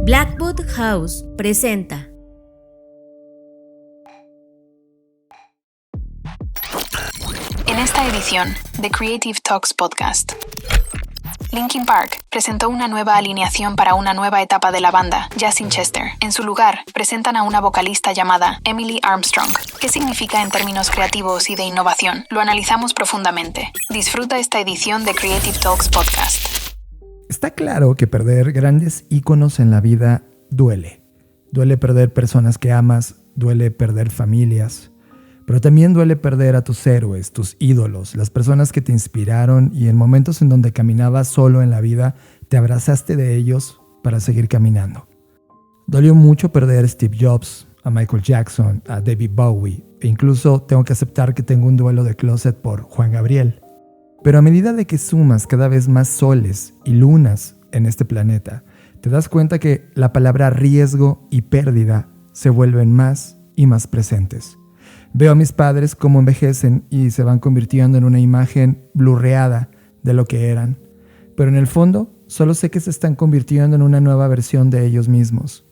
Blackwood House presenta. En esta edición de Creative Talks Podcast, Linkin Park presentó una nueva alineación para una nueva etapa de la banda, Jazz in Chester. En su lugar, presentan a una vocalista llamada Emily Armstrong. ¿Qué significa en términos creativos y de innovación? Lo analizamos profundamente. Disfruta esta edición de Creative Talks Podcast. Está claro que perder grandes íconos en la vida duele. Duele perder personas que amas, duele perder familias, pero también duele perder a tus héroes, tus ídolos, las personas que te inspiraron y en momentos en donde caminabas solo en la vida, te abrazaste de ellos para seguir caminando. Dolió mucho perder a Steve Jobs, a Michael Jackson, a David Bowie, e incluso tengo que aceptar que tengo un duelo de closet por Juan Gabriel. Pero a medida de que sumas cada vez más soles y lunas en este planeta, te das cuenta que la palabra riesgo y pérdida se vuelven más y más presentes. Veo a mis padres cómo envejecen y se van convirtiendo en una imagen blurreada de lo que eran. Pero en el fondo, solo sé que se están convirtiendo en una nueva versión de ellos mismos.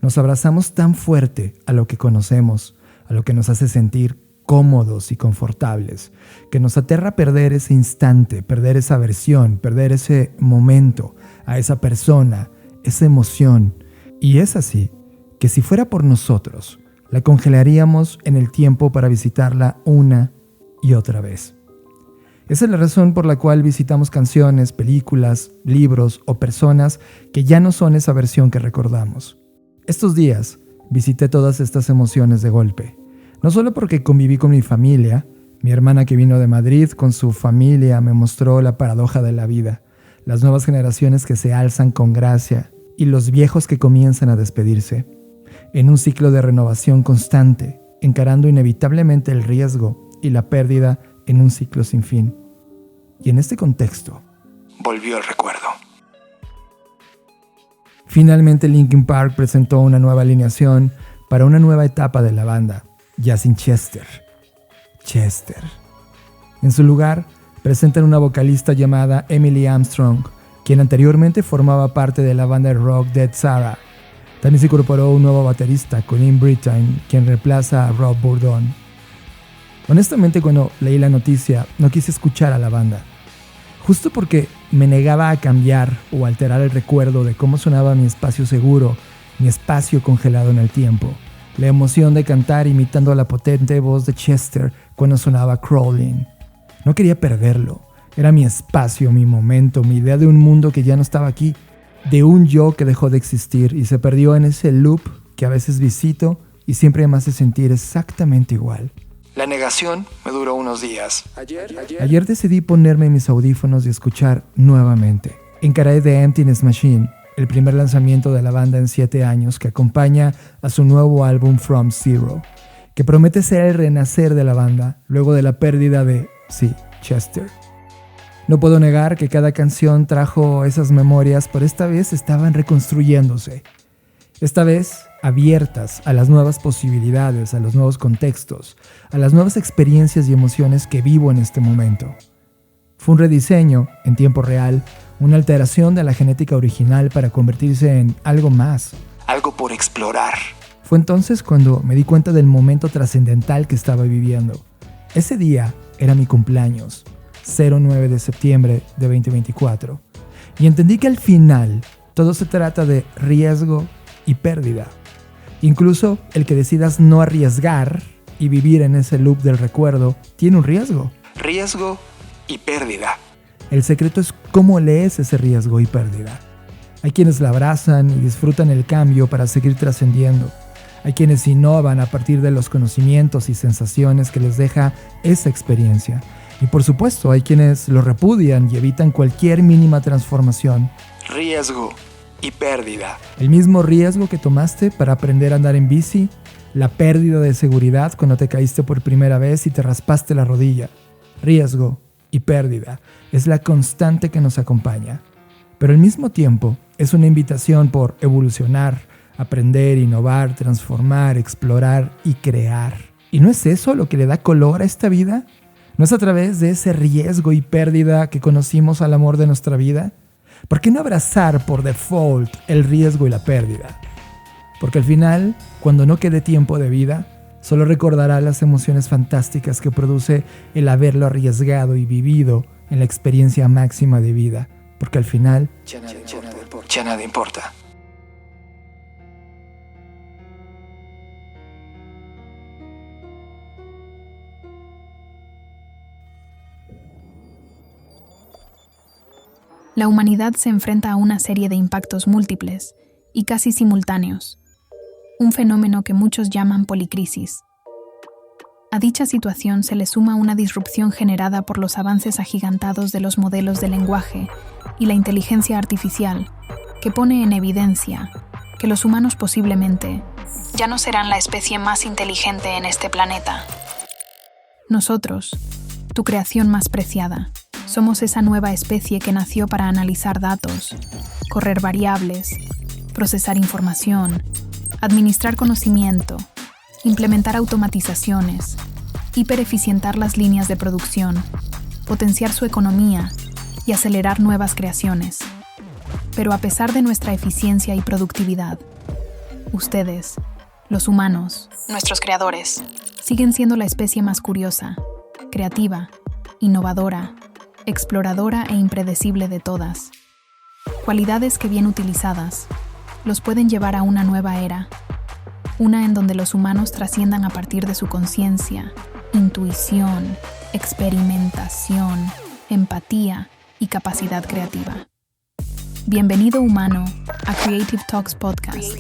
Nos abrazamos tan fuerte a lo que conocemos, a lo que nos hace sentir cómodos y confortables, que nos aterra perder ese instante, perder esa versión, perder ese momento, a esa persona, esa emoción. Y es así que si fuera por nosotros, la congelaríamos en el tiempo para visitarla una y otra vez. Esa es la razón por la cual visitamos canciones, películas, libros o personas que ya no son esa versión que recordamos. Estos días visité todas estas emociones de golpe. No solo porque conviví con mi familia, mi hermana que vino de Madrid con su familia me mostró la paradoja de la vida, las nuevas generaciones que se alzan con gracia y los viejos que comienzan a despedirse, en un ciclo de renovación constante, encarando inevitablemente el riesgo y la pérdida en un ciclo sin fin. Y en este contexto, volvió el recuerdo. Finalmente Linkin Park presentó una nueva alineación para una nueva etapa de la banda, Jazz in Chester. En su lugar, presentan una vocalista llamada Emily Armstrong, quien anteriormente formaba parte de la banda de rock Dead Sarah. También se incorporó un nuevo baterista, Colin Brittain, quien reemplaza a Rob Bourdon. Honestamente, cuando leí la noticia, no quise escuchar a la banda, justo porque me negaba a cambiar o alterar el recuerdo de cómo sonaba mi espacio seguro, mi espacio congelado en el tiempo. La emoción de cantar imitando a la potente voz de Chester cuando sonaba Crawling. No quería perderlo. Era mi espacio, mi momento, mi idea de un mundo que ya no estaba aquí, de un yo que dejó de existir y se perdió en ese loop que a veces visito y siempre me hace sentir exactamente igual. La negación me duró unos días. Ayer decidí ponerme mis audífonos y escuchar nuevamente. Encaré The Emptiness Machine, el primer lanzamiento de la banda en 7 años que acompaña a su nuevo álbum From Zero, que promete ser el renacer de la banda luego de la pérdida de, Chester. No puedo negar que cada canción trajo esas memorias, pero esta vez estaban reconstruyéndose. Esta vez abiertas a las nuevas posibilidades, a los nuevos contextos, a las nuevas experiencias y emociones que vivo en este momento. Fue un rediseño en tiempo real, una alteración de la genética original para convertirse en algo más. Algo por explorar. Fue entonces cuando me di cuenta del momento trascendental que estaba viviendo. Ese día era mi cumpleaños, 09 de septiembre de 2024. Y entendí que al final todo se trata de riesgo y pérdida. Incluso el que decidas no arriesgar y vivir en ese loop del recuerdo tiene un riesgo. Riesgo y pérdida. El secreto es cómo lees ese riesgo y pérdida. Hay quienes la abrazan y disfrutan el cambio para seguir trascendiendo. Hay quienes innovan a partir de los conocimientos y sensaciones que les deja esa experiencia. Y por supuesto, hay quienes lo repudian y evitan cualquier mínima transformación. Riesgo y pérdida. El mismo riesgo que tomaste para aprender a andar en bici, la pérdida de seguridad cuando te caíste por primera vez y te raspaste la rodilla. Riesgo y pérdida es la constante que nos acompaña. Pero al mismo tiempo es una invitación por evolucionar, aprender, innovar, transformar, explorar y crear. ¿Y no es eso lo que le da color a esta vida? ¿No es a través de ese riesgo y pérdida que conocimos al amor de nuestra vida? ¿Por qué no abrazar por default el riesgo y la pérdida? Porque al final, cuando no quede tiempo de vida, solo recordará las emociones fantásticas que produce el haberlo arriesgado y vivido en la experiencia máxima de vida. Porque al final, ya nada importa. La humanidad se enfrenta a una serie de impactos múltiples y casi simultáneos, un fenómeno que muchos llaman policrisis. A dicha situación se le suma una disrupción generada por los avances agigantados de los modelos de lenguaje y la inteligencia artificial, que pone en evidencia que los humanos posiblemente ya no serán la especie más inteligente en este planeta. Nosotros, tu creación más preciada, somos esa nueva especie que nació para analizar datos, correr variables, procesar información, administrar conocimiento, implementar automatizaciones, hipereficientar las líneas de producción, potenciar su economía y acelerar nuevas creaciones. Pero a pesar de nuestra eficiencia y productividad, ustedes, los humanos, nuestros creadores, siguen siendo la especie más curiosa, creativa, innovadora, exploradora e impredecible de todas. Cualidades que bien utilizadas los pueden llevar a una nueva era, una en donde los humanos trasciendan a partir de su conciencia, intuición, experimentación, empatía y capacidad creativa. Bienvenido humano a Creative Talks Podcast,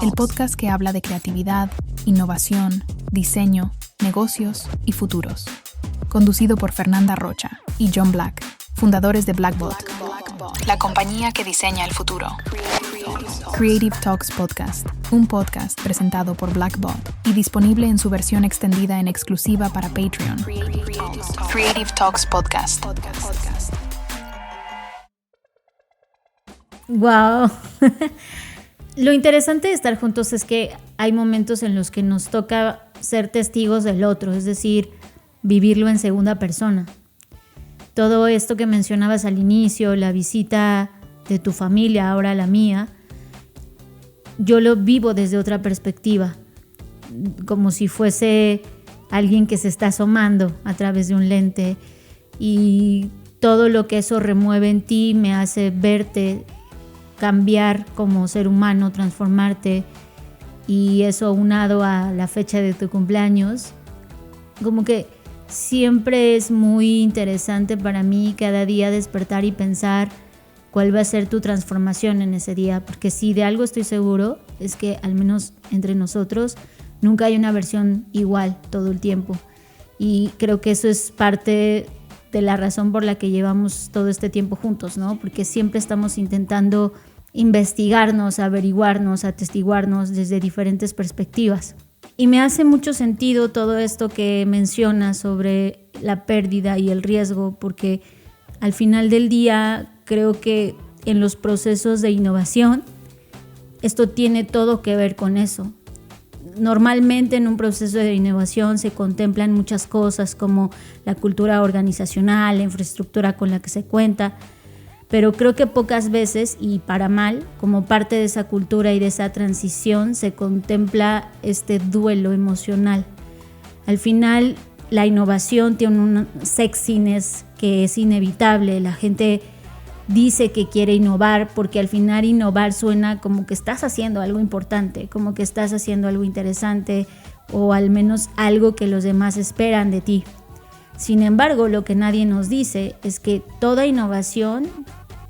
el podcast que habla de creatividad, innovación, diseño, negocios y futuros. Conducido por Fernanda Rocha y John Black, fundadores de Blackbot, la compañía que diseña el futuro. Creative Talks Podcast, un podcast presentado por Blackbot y disponible en su versión extendida en exclusiva para Patreon. Creative Talks Podcast. Wow. Lo interesante de estar juntos es que hay momentos en los que nos toca ser testigos del otro, es decir, vivirlo en segunda persona. Todo esto que mencionabas al inicio, la visita de tu familia, ahora la mía, yo lo vivo desde otra perspectiva, como si fuese alguien que se está asomando a través de un lente, y todo lo que eso remueve en ti me hace verte cambiar como ser humano, transformarte, y eso aunado a la fecha de tu cumpleaños, como que siempre es muy interesante para mí cada día despertar y pensar cuál va a ser tu transformación en ese día, porque si de algo estoy seguro es que al menos entre nosotros nunca hay una versión igual todo el tiempo, y creo que eso es parte de la razón por la que llevamos todo este tiempo juntos, ¿no? Porque siempre estamos intentando investigarnos, averiguarnos, atestiguarnos desde diferentes perspectivas. Y me hace mucho sentido todo esto que mencionas sobre la pérdida y el riesgo, porque al final del día creo que en los procesos de innovación esto tiene todo que ver con eso. Normalmente en un proceso de innovación se contemplan muchas cosas como la cultura organizacional, la infraestructura con la que se cuenta, pero creo que pocas veces, y para mal, como parte de esa cultura y de esa transición, se contempla este duelo emocional. Al final, la innovación tiene un sexiness que es inevitable. La gente dice que quiere innovar porque al final innovar suena como que estás haciendo algo importante, como que estás haciendo algo interesante, o al menos algo que los demás esperan de ti. Sin embargo, lo que nadie nos dice es que toda innovación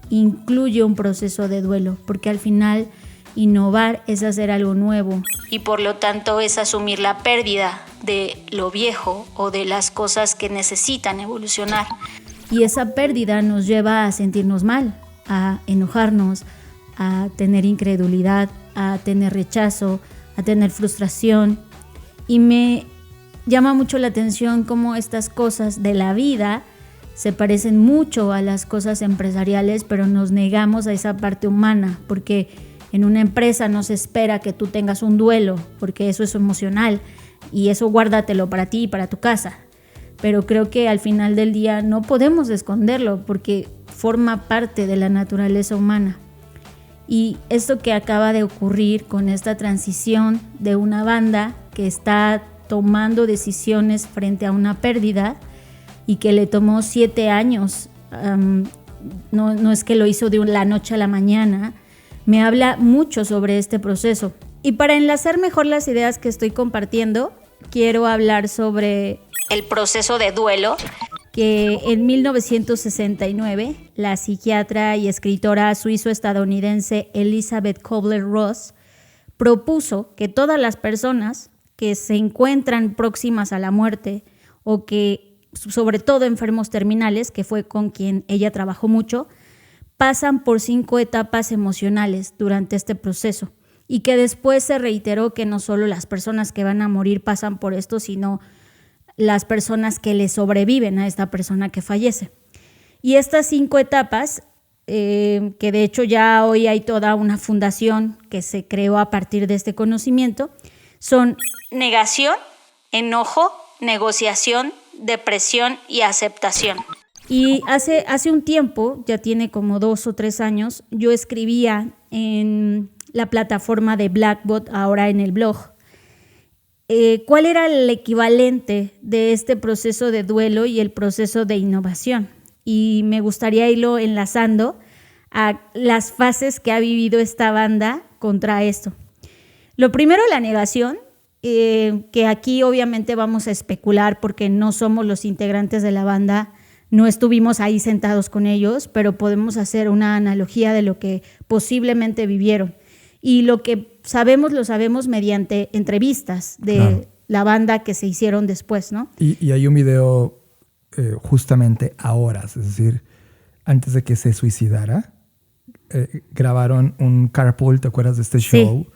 incluye un proceso de duelo, porque al final innovar es hacer algo nuevo y por lo tanto es asumir la pérdida de lo viejo o de las cosas que necesitan evolucionar. Y esa pérdida nos lleva a sentirnos mal, a enojarnos, a tener incredulidad, a tener rechazo, a tener frustración. Y me llama mucho la atención cómo estas cosas de la vida se parecen mucho a las cosas empresariales, pero nos negamos a esa parte humana, porque en una empresa no se espera que tú tengas un duelo, porque eso es emocional y eso guárdatelo para ti y para tu casa. Pero creo que al final del día no podemos esconderlo, porque forma parte de la naturaleza humana. Y esto que acaba de ocurrir con esta transición de una banda que está tomando decisiones frente a una pérdida y que le tomó 7 años, no es que lo hizo de la noche a la mañana, me habla mucho sobre este proceso. Y para enlazar mejor las ideas que estoy compartiendo, quiero hablar sobre el proceso de duelo, que en 1969 la psiquiatra y escritora suizo-estadounidense Elizabeth Kubler-Ross propuso que todas las personas que se encuentran próximas a la muerte o que, sobre todo enfermos terminales, que fue con quien ella trabajó mucho, pasan por 5 etapas emocionales durante este proceso, y que después se reiteró que no solo las personas que van a morir pasan por esto, sino las personas que le sobreviven a esta persona que fallece. Y estas 5 etapas, que de hecho ya hoy hay toda una fundación que se creó a partir de este conocimiento, son negación, enojo, negociación, depresión y aceptación. Y hace un tiempo, ya tiene como 2 o 3 años, yo escribía en la plataforma de Blackbot, ahora en el blog, cuál era el equivalente de este proceso de duelo y el proceso de innovación. Y me gustaría irlo enlazando a las fases que ha vivido esta banda contra esto. Lo primero, la negación, que aquí obviamente vamos a especular porque no somos los integrantes de la banda, no estuvimos ahí sentados con ellos, pero podemos hacer una analogía de lo que posiblemente vivieron. Y lo que sabemos, lo sabemos mediante entrevistas de la banda que se hicieron después, ¿no? Y hay un video justamente a horas, es decir, antes de que se suicidara, grabaron un carpool, ¿te acuerdas de este show?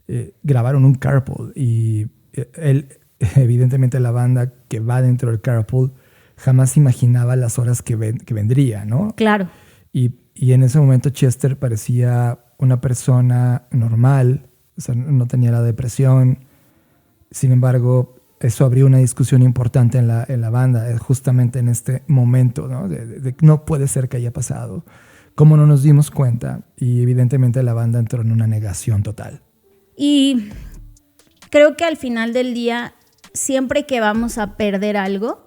Sí. Grabaron un carpool y él, evidentemente la banda que va dentro del carpool jamás imaginaba las horas que vendría, ¿no? Claro. Y en ese momento Chester parecía una persona normal, o sea, no tenía la depresión. Sin embargo, eso abrió una discusión importante en la banda, justamente en este momento, ¿no? De no puede ser que haya pasado. ¿Cómo no nos dimos cuenta? Y evidentemente la banda entró en una negación total. Y creo que al final del día, siempre que vamos a perder algo,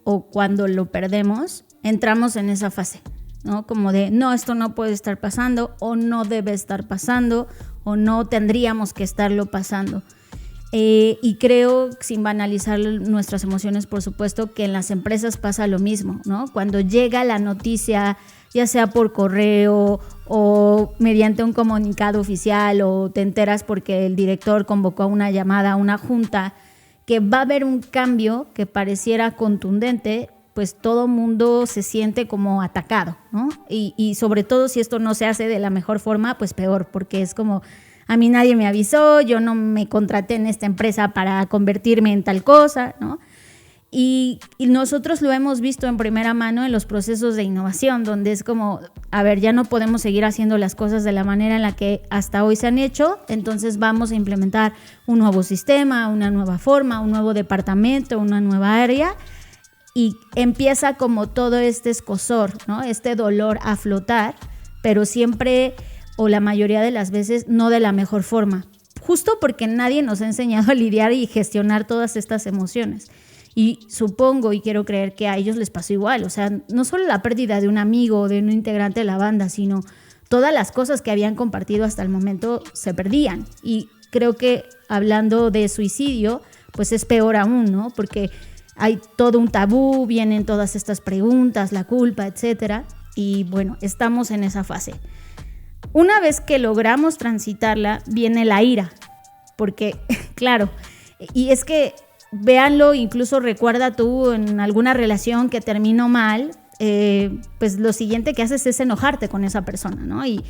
o cuando lo perdemos, entramos en esa fase, ¿no? Como de, no, esto no puede estar pasando, o no debe estar pasando, o no tendríamos que estarlo pasando. Y creo, sin banalizar nuestras emociones, por supuesto, que en las empresas pasa lo mismo, ¿no? Cuando llega la noticia, ya sea por correo o mediante un comunicado oficial, o te enteras porque el director convocó una llamada a una junta, que va a haber un cambio que pareciera contundente, pues todo mundo se siente como atacado, ¿no? Y sobre todo si esto no se hace de la mejor forma, pues peor, porque es como, a mí nadie me avisó, yo no me contraté en esta empresa para convertirme en tal cosa, ¿no? Y nosotros lo hemos visto en primera mano en los procesos de innovación, donde es como, a ver, ya no podemos seguir haciendo las cosas de la manera en la que hasta hoy se han hecho, entonces vamos a implementar un nuevo sistema, una nueva forma, un nuevo departamento, una nueva área, y empieza como todo este escozor, ¿no? Este dolor a flotar, pero siempre, o la mayoría de las veces, no de la mejor forma, justo porque nadie nos ha enseñado a lidiar y gestionar todas estas emociones. Y supongo y quiero creer que a ellos les pasó igual, o sea, no solo la pérdida de un amigo o de un integrante de la banda, sino todas las cosas que habían compartido hasta el momento se perdían. Y creo que hablando de suicidio, pues es peor aún, ¿no? Porque hay todo un tabú, vienen todas estas preguntas, la culpa, etcétera. Y bueno, estamos en esa fase. Una vez que logramos transitarla, viene la ira, porque, claro, y es que véanlo, incluso recuerda tú en alguna relación que terminó mal, pues lo siguiente que haces es enojarte con esa persona, ¿no? Y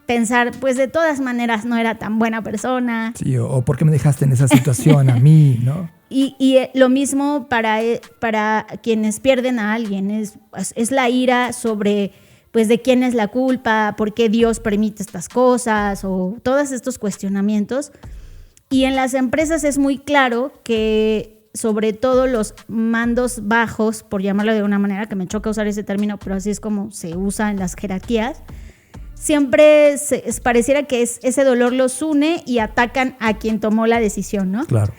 pensar, pues de todas maneras no era tan buena persona. Sí, o ¿por qué me dejaste en esa situación a mí, no? Y lo mismo para quienes pierden a alguien, es la ira sobre, pues, de quién es la culpa, por qué Dios permite estas cosas, o todos estos cuestionamientos. Y en las empresas es muy claro que sobre todo los mandos bajos, por llamarlo de una manera, que me choca usar ese término, pero así es como se usa en las jerarquías, siempre pareciera que ese dolor los une y atacan a quien tomó la decisión, ¿no? Claro.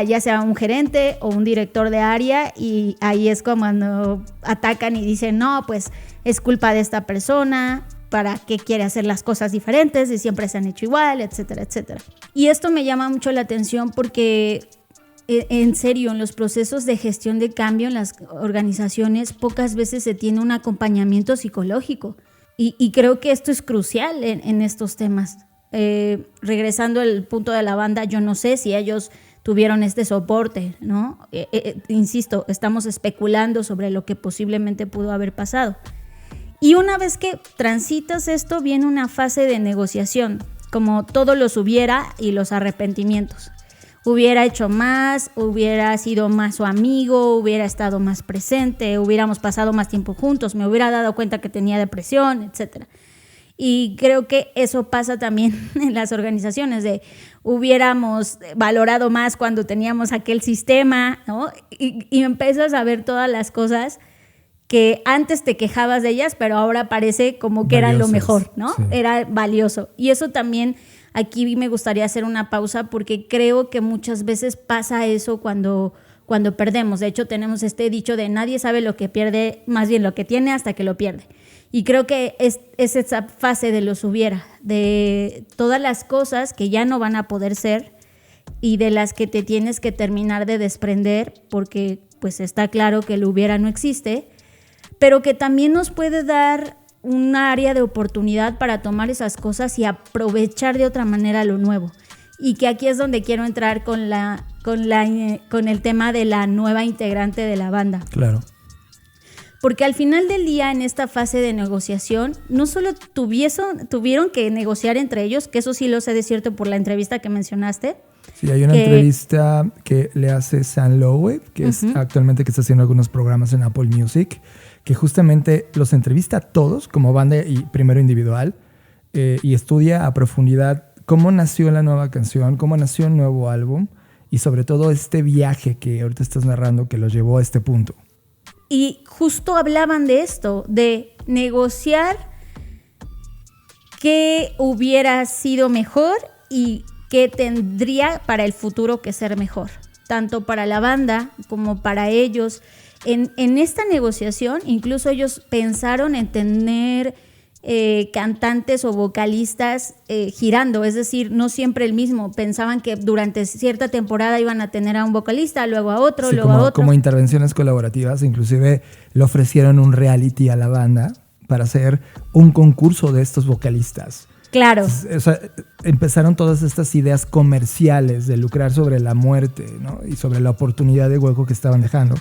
Ya sea un gerente o un director de área, y ahí es como cuando atacan y dicen, no, pues es culpa de esta persona, ¿para qué quiere hacer las cosas diferentes y siempre se han hecho igual, etcétera, etcétera? Y esto me llama mucho la atención porque, en serio, en los procesos de gestión de cambio en las organizaciones pocas veces se tiene un acompañamiento psicológico, y creo que esto es crucial en estos temas. Regresando al punto de la banda, yo no sé si ellos tuvieron este soporte, ¿no? Insisto, estamos especulando sobre lo que posiblemente pudo haber pasado. Y una vez que transitas esto, viene una fase de negociación, como todos los hubiera y los arrepentimientos. Hubiera hecho más, hubiera sido más su amigo, hubiera estado más presente, hubiéramos pasado más tiempo juntos, me hubiera dado cuenta que tenía depresión, etc. Y creo que eso pasa también en las organizaciones, de hubiéramos valorado más cuando teníamos aquel sistema, ¿no? Y empiezas a ver todas las cosas que antes te quejabas de ellas, pero ahora parece como que eran lo mejor, ¿no? Sí. Era valioso. Y eso también, aquí me gustaría hacer una pausa, porque creo que muchas veces pasa eso cuando perdemos. De hecho, tenemos este dicho de nadie sabe lo que pierde, más bien lo que tiene hasta que lo pierde. Y creo que es esa fase de los hubiera, de todas las cosas que ya no van a poder ser y de las que te tienes que terminar de desprender, porque pues está claro que el hubiera no existe, pero que también nos puede dar un área de oportunidad para tomar esas cosas y aprovechar de otra manera lo nuevo. Y que aquí es donde quiero entrar con el tema de la nueva integrante de la banda. Claro. Porque al final del día, en esta fase de negociación, no solo tuvieron que negociar entre ellos, que eso sí lo sé de cierto por la entrevista que mencionaste. Sí, hay una entrevista que le hace Sam Lowe, que es actualmente que está haciendo algunos programas en Apple Music, que justamente los entrevista a todos como banda y primero individual, y estudia a profundidad cómo nació la nueva canción, cómo nació el nuevo álbum, y sobre todo este viaje que ahorita estás narrando que los llevó a este punto. Y justo hablaban de esto, de negociar qué hubiera sido mejor y qué tendría para el futuro que ser mejor, tanto para la banda como para ellos. En esta negociación, incluso ellos pensaron en tener cantantes o vocalistas girando, es decir, no siempre el mismo. Pensaban que durante cierta temporada iban a tener a un vocalista, luego a otro, sí, luego a otro. Como intervenciones colaborativas, inclusive le ofrecieron un reality a la banda para hacer un concurso de estos vocalistas. Claro. O sea, empezaron todas estas ideas comerciales de lucrar sobre la muerte, ¿no? Y sobre la oportunidad de hueco que estaban dejando.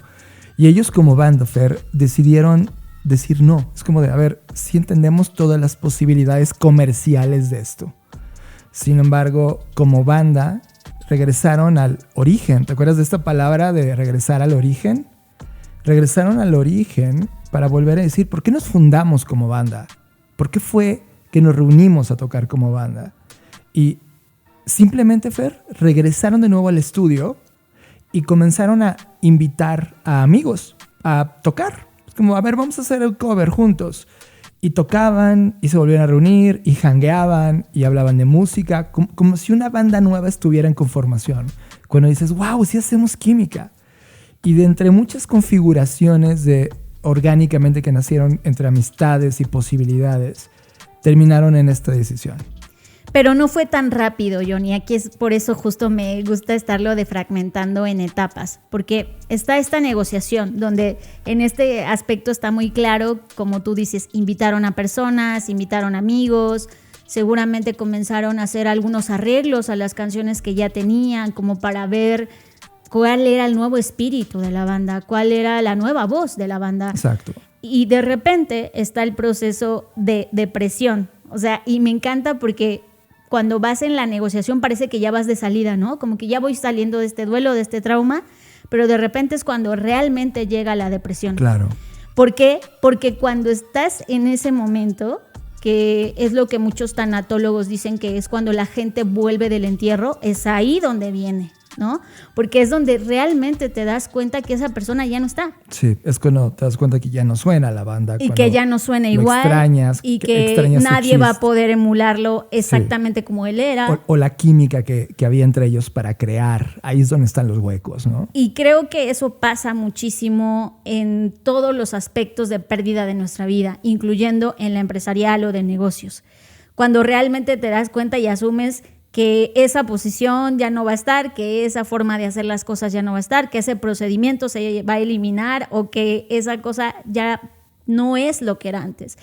Y ellos como banda, Fer, decidieron decir no. Es como de, a ver, sí entendemos todas las posibilidades comerciales de esto. Sin embargo, como banda, regresaron al origen. ¿Te acuerdas de esta palabra de regresar al origen? Regresaron al origen para volver a decir, ¿por qué nos fundamos como banda? ¿Por qué fue que nos reunimos a tocar como banda? Y simplemente, Fer, regresaron de nuevo al estudio y comenzaron a invitar a amigos a tocar. Como, a ver, vamos a hacer el cover juntos. Y tocaban y se volvían a reunir y jangueaban y hablaban de música, como si una banda nueva estuviera en conformación. Cuando dices, wow, sí hacemos química. Y de entre muchas configuraciones de orgánicamente que nacieron entre amistades y posibilidades, terminaron en esta decisión. Pero no fue tan rápido, Johnny. Aquí es por eso justo me gusta estarlo defragmentando en etapas, porque está esta negociación donde en este aspecto está muy claro, como tú dices, invitaron a personas, invitaron amigos, seguramente comenzaron a hacer algunos arreglos a las canciones que ya tenían, como para ver cuál era el nuevo espíritu de la banda, cuál era la nueva voz de la banda. Exacto. Y de repente está el proceso de depresión. O sea, y me encanta porque cuando vas en la negociación parece que ya vas de salida, ¿no? Como que ya voy saliendo de este duelo, de este trauma, pero de repente es cuando realmente llega la depresión. Claro. ¿Por qué? Porque cuando estás en ese momento, que es lo que muchos tanatólogos dicen que es cuando la gente vuelve del entierro, es ahí donde viene ¿no? Porque es donde realmente te das cuenta que esa persona ya no está. Sí, es cuando te das cuenta que ya no suena la banda. Y que ya no suena igual. Extrañas, y que nadie va a poder emularlo exactamente como él era. O la química que había entre ellos para crear. Ahí es donde están los huecos, ¿no? Y creo que eso pasa muchísimo en todos los aspectos de pérdida de nuestra vida, incluyendo en la empresarial o de negocios. Cuando realmente te das cuenta y asumes que esa posición ya no va a estar, que esa forma de hacer las cosas ya no va a estar, que ese procedimiento se va a eliminar o que esa cosa ya no es lo que era antes.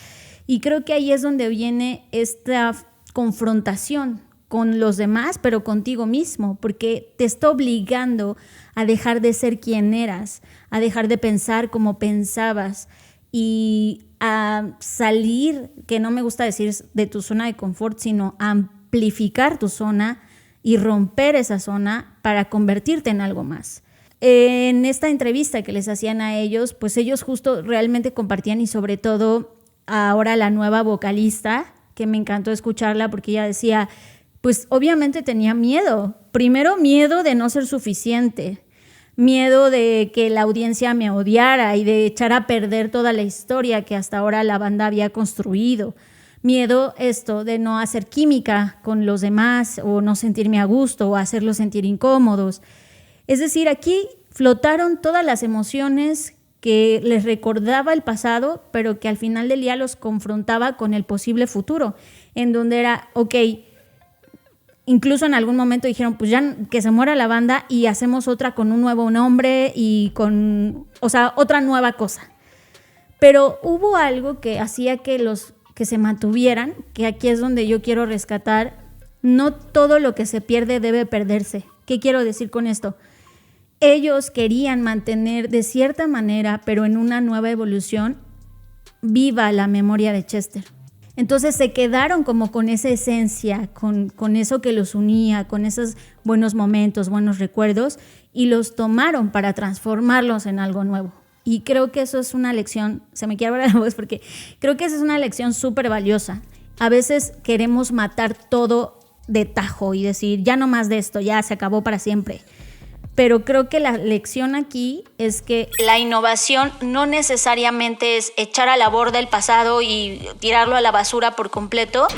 Y creo que ahí es donde viene esta confrontación con los demás, pero contigo mismo, porque te está obligando a dejar de ser quien eras, a dejar de pensar como pensabas y a salir, que no me gusta decir de tu zona de confort, sino a amplificar tu zona y romper esa zona para convertirte en algo más. En esta entrevista que les hacían a ellos, pues ellos justo realmente compartían, y sobre todo ahora la nueva vocalista, que me encantó escucharla porque ella decía, pues obviamente tenía miedo. Primero, miedo de no ser suficiente, miedo de que la audiencia me odiara y de echar a perder toda la historia que hasta ahora la banda había construido. Miedo de no hacer química con los demás o no sentirme a gusto o hacerlos sentir incómodos. Es decir, aquí flotaron todas las emociones que les recordaba el pasado, pero que al final del día los confrontaba con el posible futuro, en donde era, ok, incluso en algún momento dijeron, pues ya que se muera la banda y hacemos otra con un nuevo nombre y con, otra nueva cosa. Pero hubo algo que hacía que se mantuvieran, que aquí es donde yo quiero rescatar. No todo lo que se pierde debe perderse. ¿Qué quiero decir con esto? Ellos querían mantener de cierta manera, pero en una nueva evolución, viva la memoria de Chester. Entonces se quedaron como con esa esencia, con eso que los unía, con esos buenos momentos, buenos recuerdos, y los tomaron para transformarlos en algo nuevo. Y creo que eso es una lección, se me quiebra la voz porque creo que esa es una lección súper valiosa. A veces queremos matar todo de tajo y decir, ya no más de esto, ya se acabó para siempre. Pero creo que la lección aquí es que la innovación no necesariamente es echar a la borda el pasado y tirarlo a la basura por completo,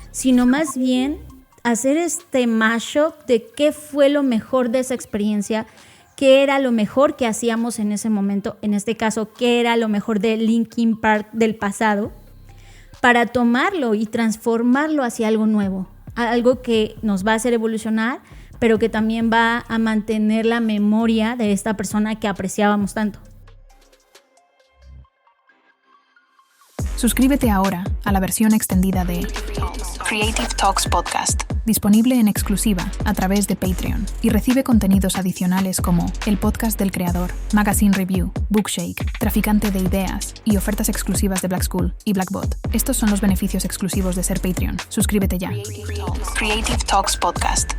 sino más bien hacer este mashup de qué fue lo mejor de esa experiencia, qué era lo mejor que hacíamos en ese momento, en este caso, qué era lo mejor de Linkin Park del pasado, para tomarlo y transformarlo hacia algo nuevo, algo que nos va a hacer evolucionar, pero que también va a mantener la memoria de esta persona que apreciábamos tanto. Suscríbete ahora a la versión extendida de Creative Talks Podcast, disponible en exclusiva a través de Patreon, y recibe contenidos adicionales como el podcast del creador, Magazine Review, Bookshake, Traficante de Ideas y ofertas exclusivas de Black School y Blackbot. Estos son los beneficios exclusivos de ser Patreon. Suscríbete ya. Creative Talks Podcast.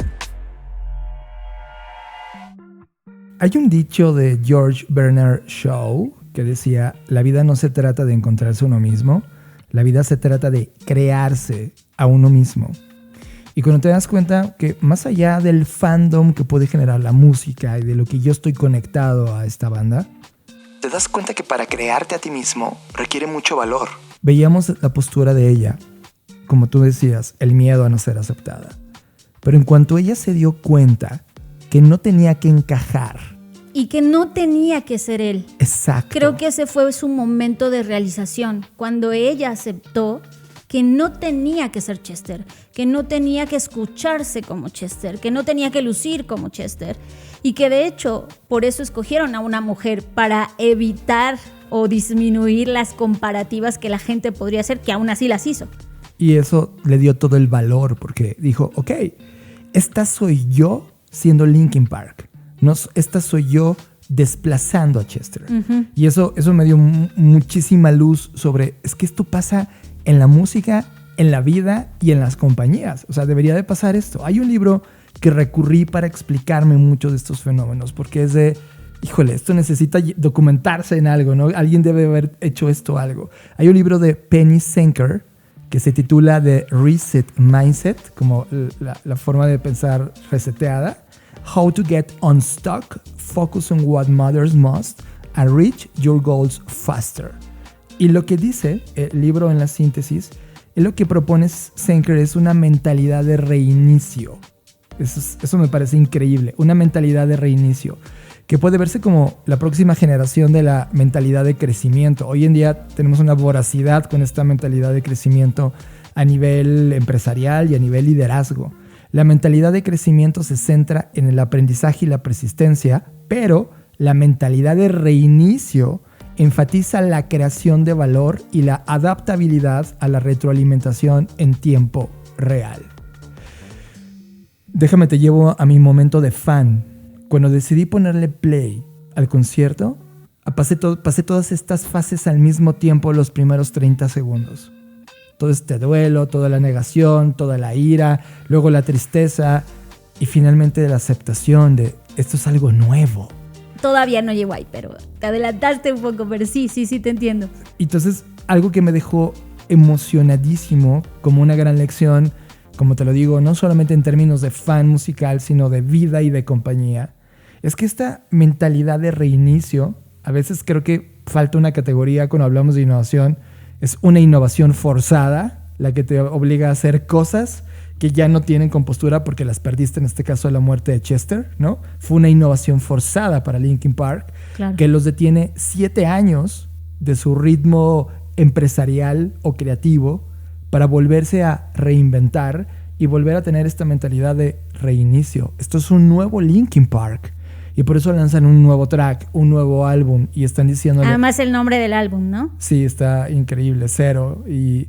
Hay un dicho de George Bernard Shaw que decía, la vida no se trata de encontrarse a uno mismo, la vida se trata de crearse a uno mismo. Y cuando te das cuenta que más allá del fandom que puede generar la música y de lo que yo estoy conectado a esta banda, Te das cuenta que para crearte a ti mismo requiere mucho valor. veíamos la postura de ella, como tú decías, el miedo a no ser aceptada. Pero en cuanto ella se dio cuenta que no tenía que encajar, Y que no tenía que ser él. exacto, Creo que ese fue su momento de realización, cuando ella aceptó que no tenía que ser Chester, que no tenía que escucharse como Chester, que no tenía que lucir como Chester, y que de hecho por eso escogieron a una mujer, para evitar o disminuir las comparativas que la gente podría hacer, que aún así las hizo. y eso le dio todo el valor porque dijo, ok, esta soy yo siendo Linkin Park. No, esta soy yo desplazando a Chester. Uh-huh. Y eso me dio muchísima luz sobre, es que esto pasa en la música, en la vida y en las compañías. O sea, debería de pasar esto. Hay un libro que recurrí para explicarme muchos de estos fenómenos, porque es de, híjole, esto necesita documentarse en algo, ¿no? Alguien debe haber hecho esto algo. Hay un libro de Penny Senker que se titula The Reset Mindset, como la forma de pensar reseteada. How to get unstuck, focus on what matters most, and reach your goals faster. Y lo que dice el libro en la síntesis, es lo que propone Zenker es una mentalidad de reinicio. Eso me parece increíble, una mentalidad de reinicio, que puede verse como la próxima generación de la mentalidad de crecimiento. Hoy en día tenemos una voracidad con esta mentalidad de crecimiento a nivel empresarial y a nivel liderazgo. La mentalidad de crecimiento se centra en el aprendizaje y la persistencia, pero la mentalidad de reinicio enfatiza la creación de valor y la adaptabilidad a la retroalimentación en tiempo real. Déjame te llevo a mi momento de fan. Cuando decidí ponerle play al concierto, pasé todas estas fases al mismo tiempo los primeros 30 segundos. Todo este duelo, toda la negación, toda la ira, luego la tristeza y finalmente la aceptación de esto es algo nuevo. Todavía no llego ahí, pero te adelantaste un poco, pero sí te entiendo. Entonces, algo que me dejó emocionadísimo, como una gran lección, como te lo digo, no solamente en términos de fan musical, sino de vida y de compañía, es que esta mentalidad de reinicio, a veces creo que falta una categoría cuando hablamos de innovación, es una innovación forzada, la que te obliga a hacer cosas que ya no tienen compostura porque las perdiste, en este caso la muerte de Chester, ¿no? Fue una innovación forzada para Linkin Park, claro, que los detiene 7 años de su ritmo empresarial o creativo para volverse a reinventar y volver a tener esta mentalidad de reinicio. Esto es un nuevo Linkin Park y por eso lanzan un nuevo track, un nuevo álbum y están diciéndole... Además el nombre del álbum, ¿no? Sí, está increíble, Zero, y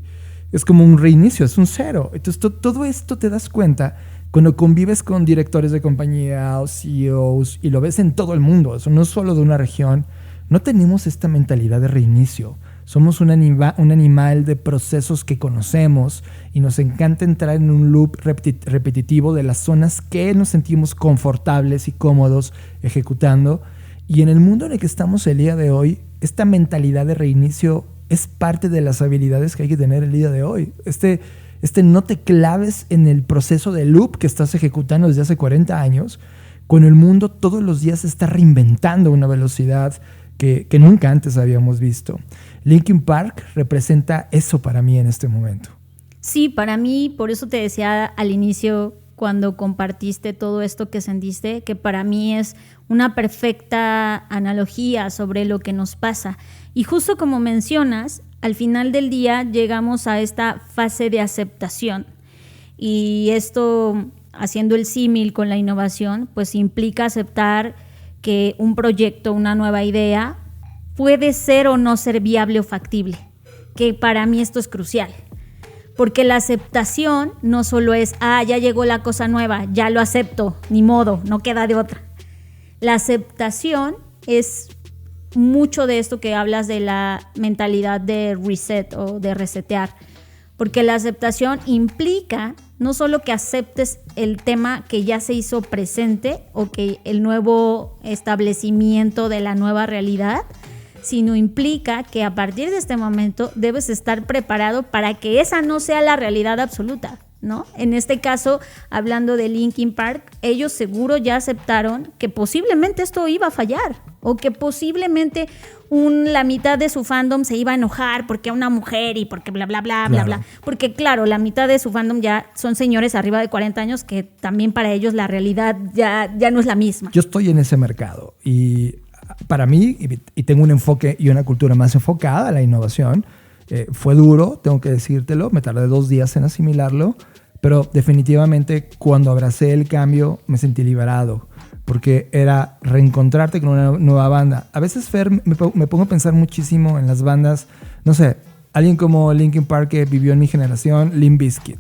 es como un reinicio, es un cero. Entonces todo esto te das cuenta cuando convives con directores de compañía o CEOs y lo ves en todo el mundo, eso no es solo de una región. No tenemos esta mentalidad de reinicio. Somos un animal de procesos que conocemos y nos encanta entrar en un loop repetitivo de las zonas que nos sentimos confortables y cómodos ejecutando. Y en el mundo en el que estamos el día de hoy, esta mentalidad de reinicio es parte de las habilidades que hay que tener el día de hoy. No te claves en el proceso de loop que estás ejecutando desde hace 40 años, cuando el mundo todos los días se está reinventando a una velocidad que nunca antes habíamos visto. Linkin Park representa eso para mí en este momento. Sí, para mí, por eso te decía al inicio, cuando compartiste todo esto que sentiste, que para mí es una perfecta analogía sobre lo que nos pasa. Y justo como mencionas, al final del día llegamos a esta fase de aceptación. Y esto, haciendo el símil con la innovación, pues implica aceptar que un proyecto, una nueva idea, puede ser o no ser viable o factible. Que para mí esto es crucial. Porque la aceptación no solo es, ya llegó la cosa nueva, ya lo acepto, ni modo, no queda de otra. La aceptación es mucho de esto que hablas de la mentalidad de reset o de resetear. Porque la aceptación implica no solo que aceptes el tema que ya se hizo presente o que el nuevo establecimiento de la nueva realidad, sino implica que a partir de este momento debes estar preparado para que esa no sea la realidad absoluta, ¿no? En este caso, hablando de Linkin Park, ellos seguro ya aceptaron que posiblemente esto iba a fallar o que posiblemente la mitad de su fandom se iba a enojar porque a una mujer y porque bla, bla, bla, bla, bla. Porque claro, la mitad de su fandom ya son señores arriba de 40 años que también para ellos la realidad ya no es la misma. Yo estoy en ese mercado y para mí, y tengo un enfoque y una cultura más enfocada a la innovación, fue duro, tengo que decírtelo, me tardé 2 días en asimilarlo, pero definitivamente cuando abracé el cambio me sentí liberado, porque era reencontrarte con una nueva banda. A veces, Fer, me pongo a pensar muchísimo en las bandas, no sé, alguien como Linkin Park que vivió en mi generación, Limp Bizkit.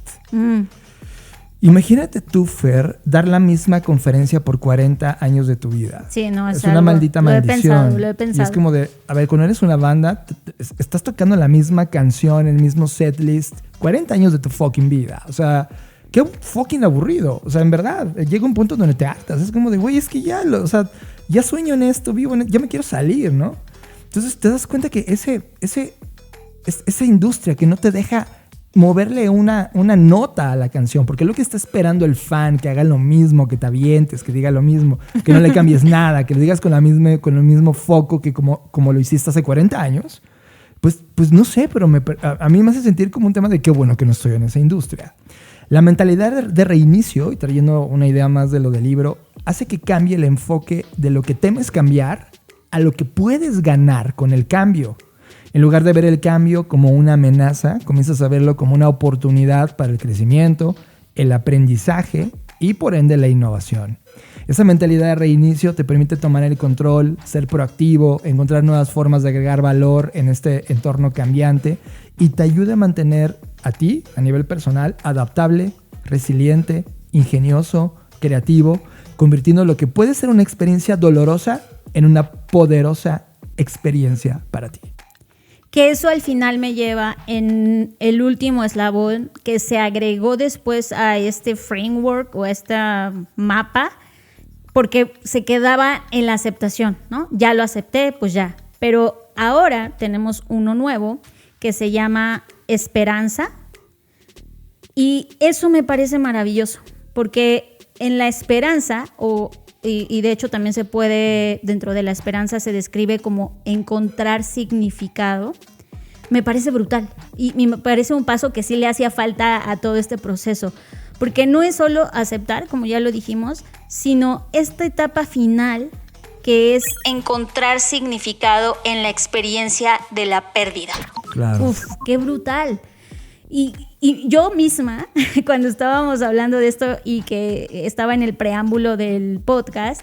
Imagínate tú, Fer, dar la misma conferencia por 40 años de tu vida. Sí, no, es una maldita maldición. Lo he pensado. Y es como de, a ver, cuando eres una banda, estás tocando la misma canción, el mismo setlist, 40 años de tu fucking vida. O sea, qué fucking aburrido. O sea, en verdad, llega un punto donde te hartas. Es como de, güey, es que ya sueño en esto, vivo en esto, ya me quiero salir, ¿no? Entonces te das cuenta que esa industria que no te deja moverle una nota a la canción, porque es lo que está esperando el fan, que haga lo mismo, que te avientes, que diga lo mismo, que no le cambies nada, que lo digas con el mismo foco que como lo hiciste hace 40 años. Pues no sé, pero a mí me hace sentir como un tema de qué bueno que no estoy en esa industria. La mentalidad de reinicio, y trayendo una idea más de lo del libro, hace que cambie el enfoque de lo que temes cambiar a lo que puedes ganar con el cambio. En lugar de ver el cambio como una amenaza, comienzas a verlo como una oportunidad para el crecimiento, el aprendizaje y por ende la innovación. Esa mentalidad de reinicio te permite tomar el control, ser proactivo, encontrar nuevas formas de agregar valor en este entorno cambiante y te ayuda a mantener a ti, a nivel personal, adaptable, resiliente, ingenioso, creativo, convirtiendo lo que puede ser una experiencia dolorosa en una poderosa experiencia para ti. Que eso al final me lleva en el último eslabón que se agregó después a este framework o a este mapa, porque se quedaba en la aceptación, ¿no? Ya lo acepté, pues ya. Pero ahora tenemos uno nuevo que se llama esperanza y eso me parece maravilloso, porque en la esperanza, y de hecho también se puede, dentro de la esperanza se describe como encontrar significado, me parece brutal y me parece un paso que sí le hacía falta a todo este proceso, porque no es solo aceptar, como ya lo dijimos, sino esta etapa final que es encontrar significado en la experiencia de la pérdida. Claro. Uf, qué brutal. Y yo misma, cuando estábamos hablando de esto y que estaba en el preámbulo del podcast,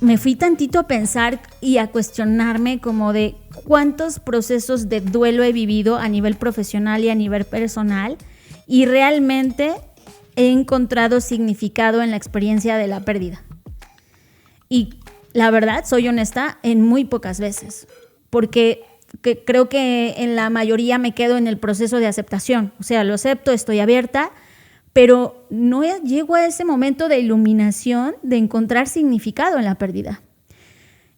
me fui tantito a pensar y a cuestionarme como de cuántos procesos de duelo he vivido a nivel profesional y a nivel personal y realmente he encontrado significado en la experiencia de la pérdida. Y la verdad, soy honesta, en muy pocas veces, porque creo que en la mayoría me quedo en el proceso de aceptación. O sea, lo acepto, estoy abierta, pero no llego a ese momento de iluminación, de encontrar significado en la pérdida.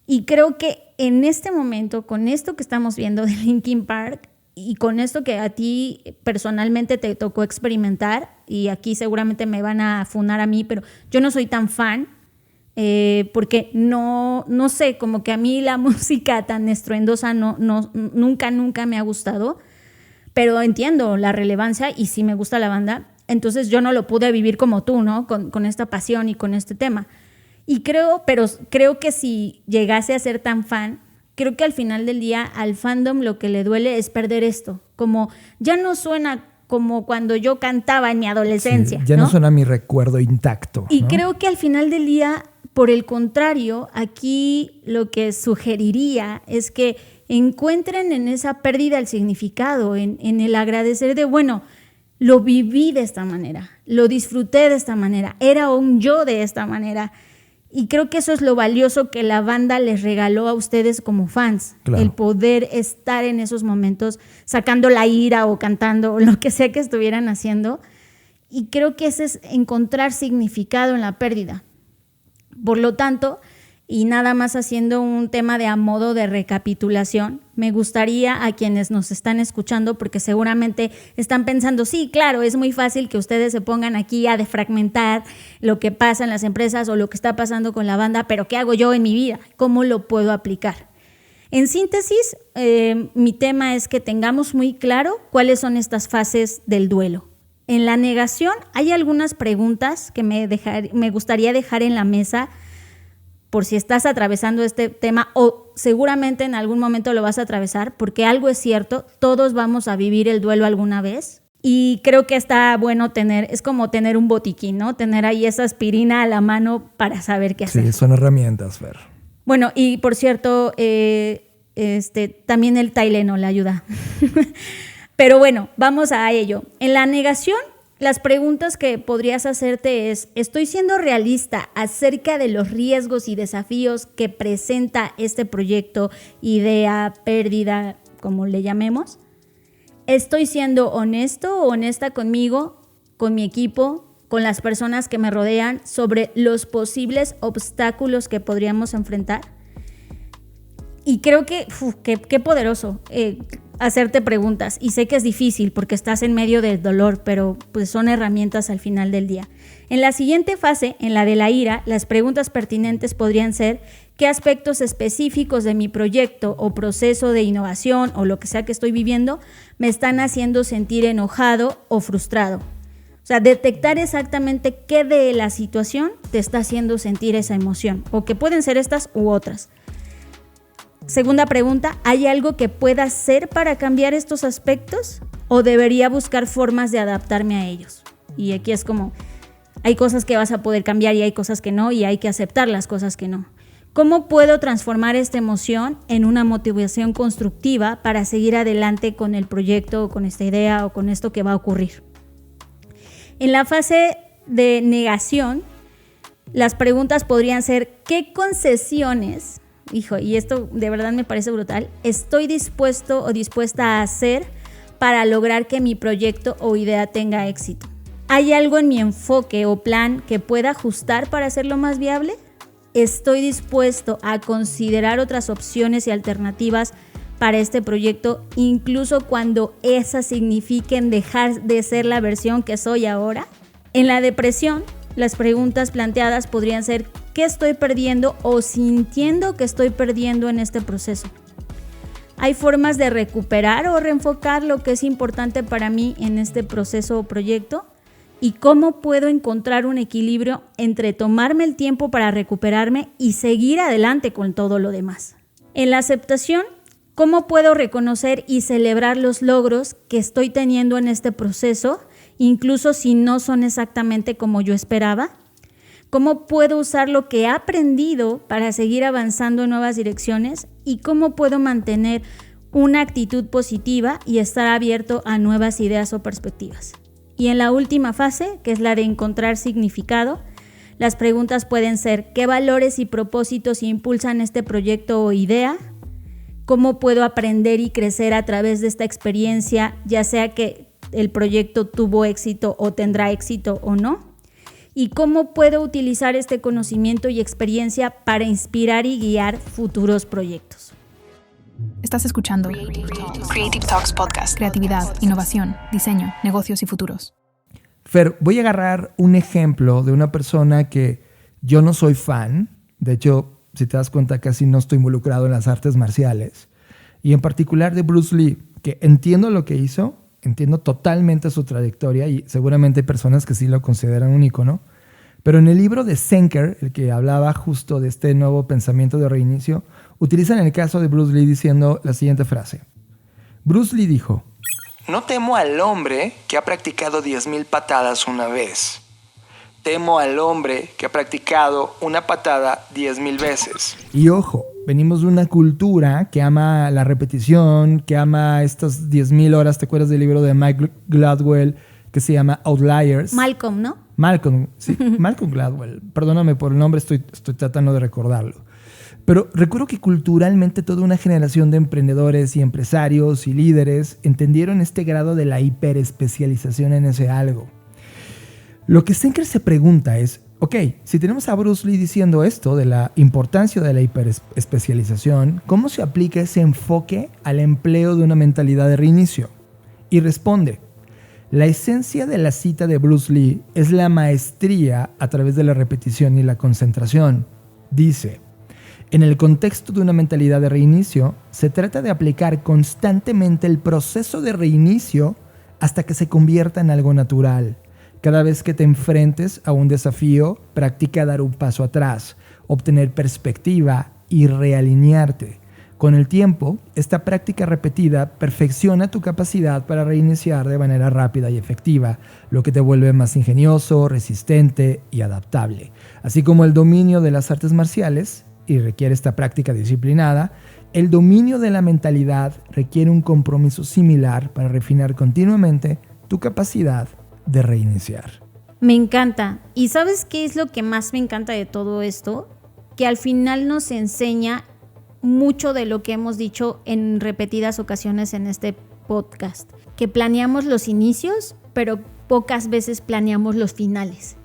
Y creo que en este momento, con esto que estamos viendo de Linkin Park y con esto que a ti personalmente te tocó experimentar, y aquí seguramente me van a funar a mí, pero yo no soy tan fan, porque no sé, como que a mí la música tan estruendosa nunca me ha gustado, pero entiendo la relevancia y sí me gusta la banda. Entonces yo no lo pude vivir como tú, ¿no? Con esta pasión y con este tema. Y creo que si llegase a ser tan fan, creo que al final del día al fandom lo que le duele es perder esto. Como ya no suena como cuando yo cantaba en mi adolescencia. Sí, ya no suena mi recuerdo intacto. Y ¿no? creo que al final del día, por el contrario, aquí lo que sugeriría es que encuentren en esa pérdida el significado, en el agradecer de, bueno, lo viví de esta manera, lo disfruté de esta manera, era un yo de esta manera. Y creo que eso es lo valioso que la banda les regaló a ustedes como fans. Claro. El poder estar en esos momentos sacando la ira o cantando o lo que sea que estuvieran haciendo. Y creo que ese es encontrar significado en la pérdida. Por lo tanto, y nada más haciendo un tema de a modo de recapitulación, me gustaría a quienes nos están escuchando, porque seguramente están pensando, sí, claro, es muy fácil que ustedes se pongan aquí a defragmentar lo que pasa en las empresas o lo que está pasando con la banda, pero ¿qué hago yo en mi vida? ¿Cómo lo puedo aplicar? En síntesis, mi tema es que tengamos muy claro cuáles son estas fases del duelo. En la negación hay algunas preguntas que me gustaría dejar en la mesa por si estás atravesando este tema o seguramente en algún momento lo vas a atravesar, porque algo es cierto, todos vamos a vivir el duelo alguna vez y creo que está bueno es como tener un botiquín, ¿no? Tener ahí esa aspirina a la mano para saber qué hacer. Sí, son herramientas, Fer. Bueno, y por cierto, también el Tylenol le ayuda. Pero bueno, vamos a ello. En la negación, las preguntas que podrías hacerte es, ¿estoy siendo realista acerca de los riesgos y desafíos que presenta este proyecto, idea, pérdida, como le llamemos? ¿Estoy siendo honesto o honesta conmigo, con mi equipo, con las personas que me rodean sobre los posibles obstáculos que podríamos enfrentar? Y creo que, qué poderoso. hacerte preguntas. Y sé que es difícil porque estás en medio del dolor, pero pues son herramientas al final del día. En la siguiente fase, en la de la ira, las preguntas pertinentes podrían ser: ¿qué aspectos específicos de mi proyecto o proceso de innovación o lo que sea que estoy viviendo me están haciendo sentir enojado o frustrado? O sea, detectar exactamente qué de la situación te está haciendo sentir esa emoción, o que pueden ser estas u otras. Segunda pregunta: ¿hay algo que pueda hacer para cambiar estos aspectos? ¿O debería buscar formas de adaptarme a ellos? Y aquí es como, hay cosas que vas a poder cambiar y hay cosas que no, y hay que aceptar las cosas que no. ¿Cómo puedo transformar esta emoción en una motivación constructiva para seguir adelante con el proyecto o con esta idea o con esto que va a ocurrir? En la fase de negación, las preguntas podrían ser: ¿qué concesiones, y esto de verdad me parece brutal, estoy dispuesto o dispuesta a hacer para lograr que mi proyecto o idea tenga éxito? ¿Hay algo en mi enfoque o plan que pueda ajustar para hacerlo más viable? ¿Estoy dispuesto a considerar otras opciones y alternativas para este proyecto, incluso cuando esas signifiquen dejar de ser la versión que soy ahora? En la depresión, las preguntas planteadas podrían ser: ¿qué estoy perdiendo o sintiendo que estoy perdiendo en este proceso? ¿Hay formas de recuperar o reenfocar lo que es importante para mí en este proceso o proyecto? ¿Y cómo puedo encontrar un equilibrio entre tomarme el tiempo para recuperarme y seguir adelante con todo lo demás? En la aceptación, ¿cómo puedo reconocer y celebrar los logros que estoy teniendo en este proceso, incluso si no son exactamente como yo esperaba? ¿Cómo puedo usar lo que he aprendido para seguir avanzando en nuevas direcciones? ¿Y cómo puedo mantener una actitud positiva y estar abierto a nuevas ideas o perspectivas? Y en la última fase, que es la de encontrar significado, las preguntas pueden ser: ¿qué valores y propósitos impulsan este proyecto o idea? ¿Cómo puedo aprender y crecer a través de esta experiencia, ya sea que el proyecto tuvo éxito o tendrá éxito o no? ¿Y cómo puedo utilizar este conocimiento y experiencia para inspirar y guiar futuros proyectos? Estás escuchando Creative Talks Podcast. Creatividad, innovación, diseño, negocios y futuros. Fer, voy a agarrar un ejemplo de una persona que yo no soy fan. De hecho, si te das cuenta, casi no estoy involucrado en las artes marciales. Y en particular de Bruce Lee, que entiendo lo que hizo, entiendo totalmente su trayectoria y seguramente hay personas que sí lo consideran un ícono. Pero en el libro de Senker, el que hablaba justo de este nuevo pensamiento de reinicio, utilizan el caso de Bruce Lee diciendo la siguiente frase. Bruce Lee dijo: No temo al hombre que ha practicado 10,000 patadas una vez. Temo al hombre que ha practicado una patada 10,000 veces. Y ojo, venimos de una cultura que ama la repetición, que ama estas 10,000 horas. ¿Te acuerdas del libro de Mike Gladwell que se llama Outliers? Malcolm, ¿no? Malcolm, sí, Malcolm Gladwell. Perdóname por el nombre, estoy tratando de recordarlo. Pero recuerdo que culturalmente toda una generación de emprendedores y empresarios y líderes entendieron este grado de la hiperespecialización en ese algo. Lo que Senker se pregunta es, ok, si tenemos a Bruce Lee diciendo esto de la importancia de la hiperespecialización, ¿cómo se aplica ese enfoque al empleo de una mentalidad de reinicio? Y responde: la esencia de la cita de Bruce Lee es la maestría a través de la repetición y la concentración. Dice: en el contexto de una mentalidad de reinicio, se trata de aplicar constantemente el proceso de reinicio hasta que se convierta en algo natural. Cada vez que te enfrentes a un desafío, practica dar un paso atrás, obtener perspectiva y realinearte. Con el tiempo, esta práctica repetida perfecciona tu capacidad para reiniciar de manera rápida y efectiva, lo que te vuelve más ingenioso, resistente y adaptable. Así como el dominio de las artes marciales y requiere esta práctica disciplinada, el dominio de la mentalidad requiere un compromiso similar para refinar continuamente tu capacidad de reiniciar. Me encanta. ¿Y sabes qué es lo que más me encanta de todo esto? Que al final nos enseña mucho de lo que hemos dicho en repetidas ocasiones en este podcast. Que planeamos los inicios, pero pocas veces planeamos los finales.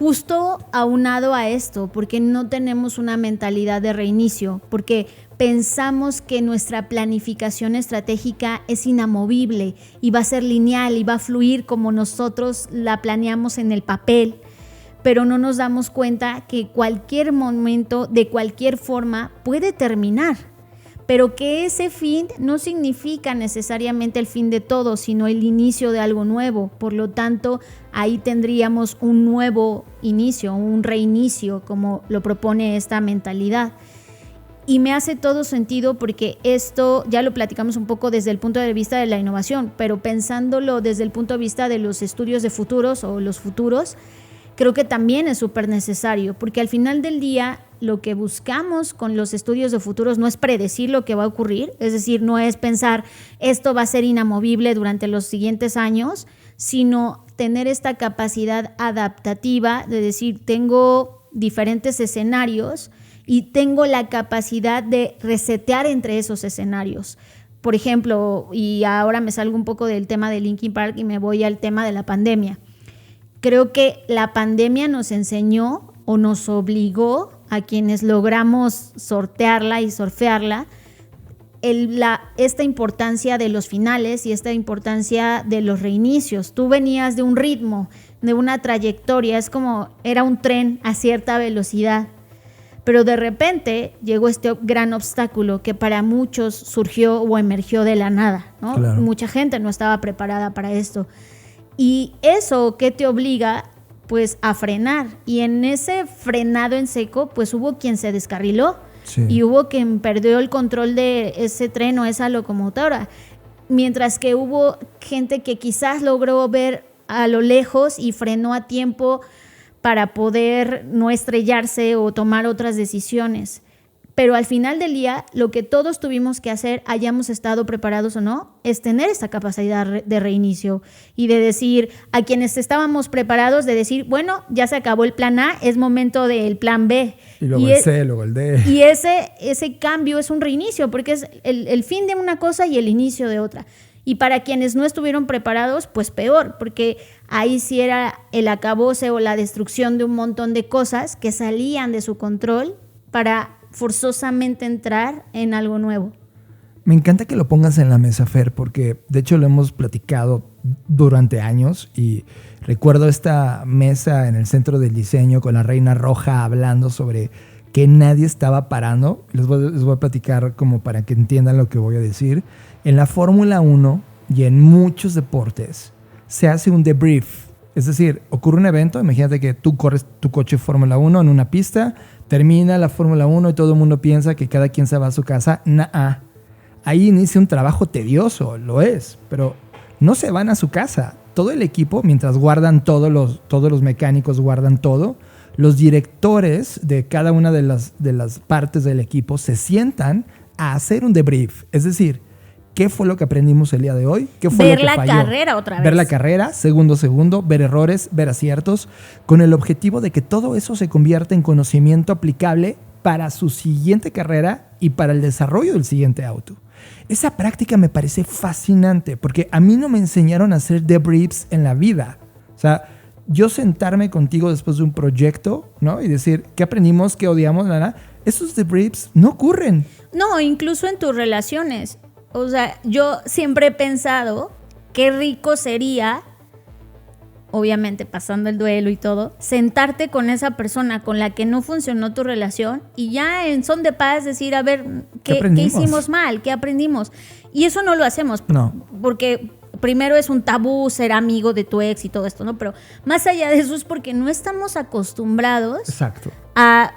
justo aunado a esto, porque no tenemos una mentalidad de reinicio, porque pensamos que nuestra planificación estratégica es inamovible y va a ser lineal y va a fluir como nosotros la planeamos en el papel, pero no nos damos cuenta que cualquier momento, de cualquier forma, puede terminar, pero que ese fin no significa necesariamente el fin de todo, sino el inicio de algo nuevo. Por lo tanto, ahí tendríamos un nuevo inicio, un reinicio, como lo propone esta mentalidad. Y me hace todo sentido porque esto ya lo platicamos un poco desde el punto de vista de la innovación, pero pensándolo desde el punto de vista de los estudios de futuros o los futuros, creo que también es súper necesario, porque al final del día lo que buscamos con los estudios de futuros no es predecir lo que va a ocurrir, es decir, no es pensar esto va a ser inamovible durante los siguientes años, sino tener esta capacidad adaptativa de decir, tengo diferentes escenarios y tengo la capacidad de resetear entre esos escenarios. Por ejemplo, y ahora me salgo un poco del tema de Linkin Park y me voy al tema de la pandemia. Creo que la pandemia nos enseñó o nos obligó a quienes logramos sortearla y surfearla esta importancia de los finales y esta importancia de los reinicios. Tú venías de un ritmo, de una trayectoria, es como era un tren a cierta velocidad, pero de repente llegó este gran obstáculo que para muchos surgió o emergió de la nada, ¿no? Claro. Mucha gente no estaba preparada para esto. Y eso que te obliga pues a frenar, y en ese frenado en seco pues hubo quien se descarriló, sí, y hubo quien perdió el control de ese tren o esa locomotora, mientras que hubo gente que quizás logró ver a lo lejos y frenó a tiempo para poder no estrellarse o tomar otras decisiones. Pero al final del día, lo que todos tuvimos que hacer, hayamos estado preparados o no, es tener esta capacidad de reinicio y de decir, a quienes estábamos preparados, de decir, bueno, ya se acabó el plan A, es momento del plan B. Y luego el C, luego el D. Y ese cambio es un reinicio, porque es el fin de una cosa y el inicio de otra. Y para quienes no estuvieron preparados, pues peor, porque ahí sí era el acabose o la destrucción de un montón de cosas que salían de su control para forzosamente entrar en algo nuevo. Me encanta que lo pongas en la mesa, Fer, porque de hecho lo hemos platicado durante años y recuerdo esta mesa en el Centro del Diseño con la Reina Roja hablando sobre que nadie estaba parando. Les voy a platicar como para que entiendan lo que voy a decir. En la Fórmula 1 y en muchos deportes se hace un debrief. Es decir, ocurre un evento, imagínate que tú corres tu coche Fórmula 1 en una pista, termina la Fórmula 1 y todo el mundo piensa que cada quien se va a su casa. Ahí inicia un trabajo tedioso, lo es, pero no se van a su casa. Todo el equipo, mientras guardan todos los mecánicos guardan todo, los directores de cada una de las partes del equipo se sientan a hacer un debrief. Es decir, ¿qué fue lo que aprendimos el día de hoy? ¿Qué fue ver lo que falló? Ver la carrera otra vez. Ver la carrera, segundo, ver errores, ver aciertos, con el objetivo de que todo eso se convierta en conocimiento aplicable para su siguiente carrera y para el desarrollo del siguiente auto. Esa práctica me parece fascinante porque a mí no me enseñaron a hacer debriefs en la vida. O sea, yo sentarme contigo después de un proyecto, ¿no? Y decir, ¿qué aprendimos? ¿Qué odiamos? Esos debriefs no ocurren. No, incluso en tus relaciones. O sea, yo siempre he pensado qué rico sería, obviamente pasando el duelo y todo, sentarte con esa persona con la que no funcionó tu relación y ya en son de paz decir, a ver, ¿qué hicimos mal? ¿Qué aprendimos? Y eso no lo hacemos. No. Porque primero es un tabú ser amigo de tu ex y todo esto, ¿no? Pero más allá de eso es porque no estamos acostumbrados Exacto. a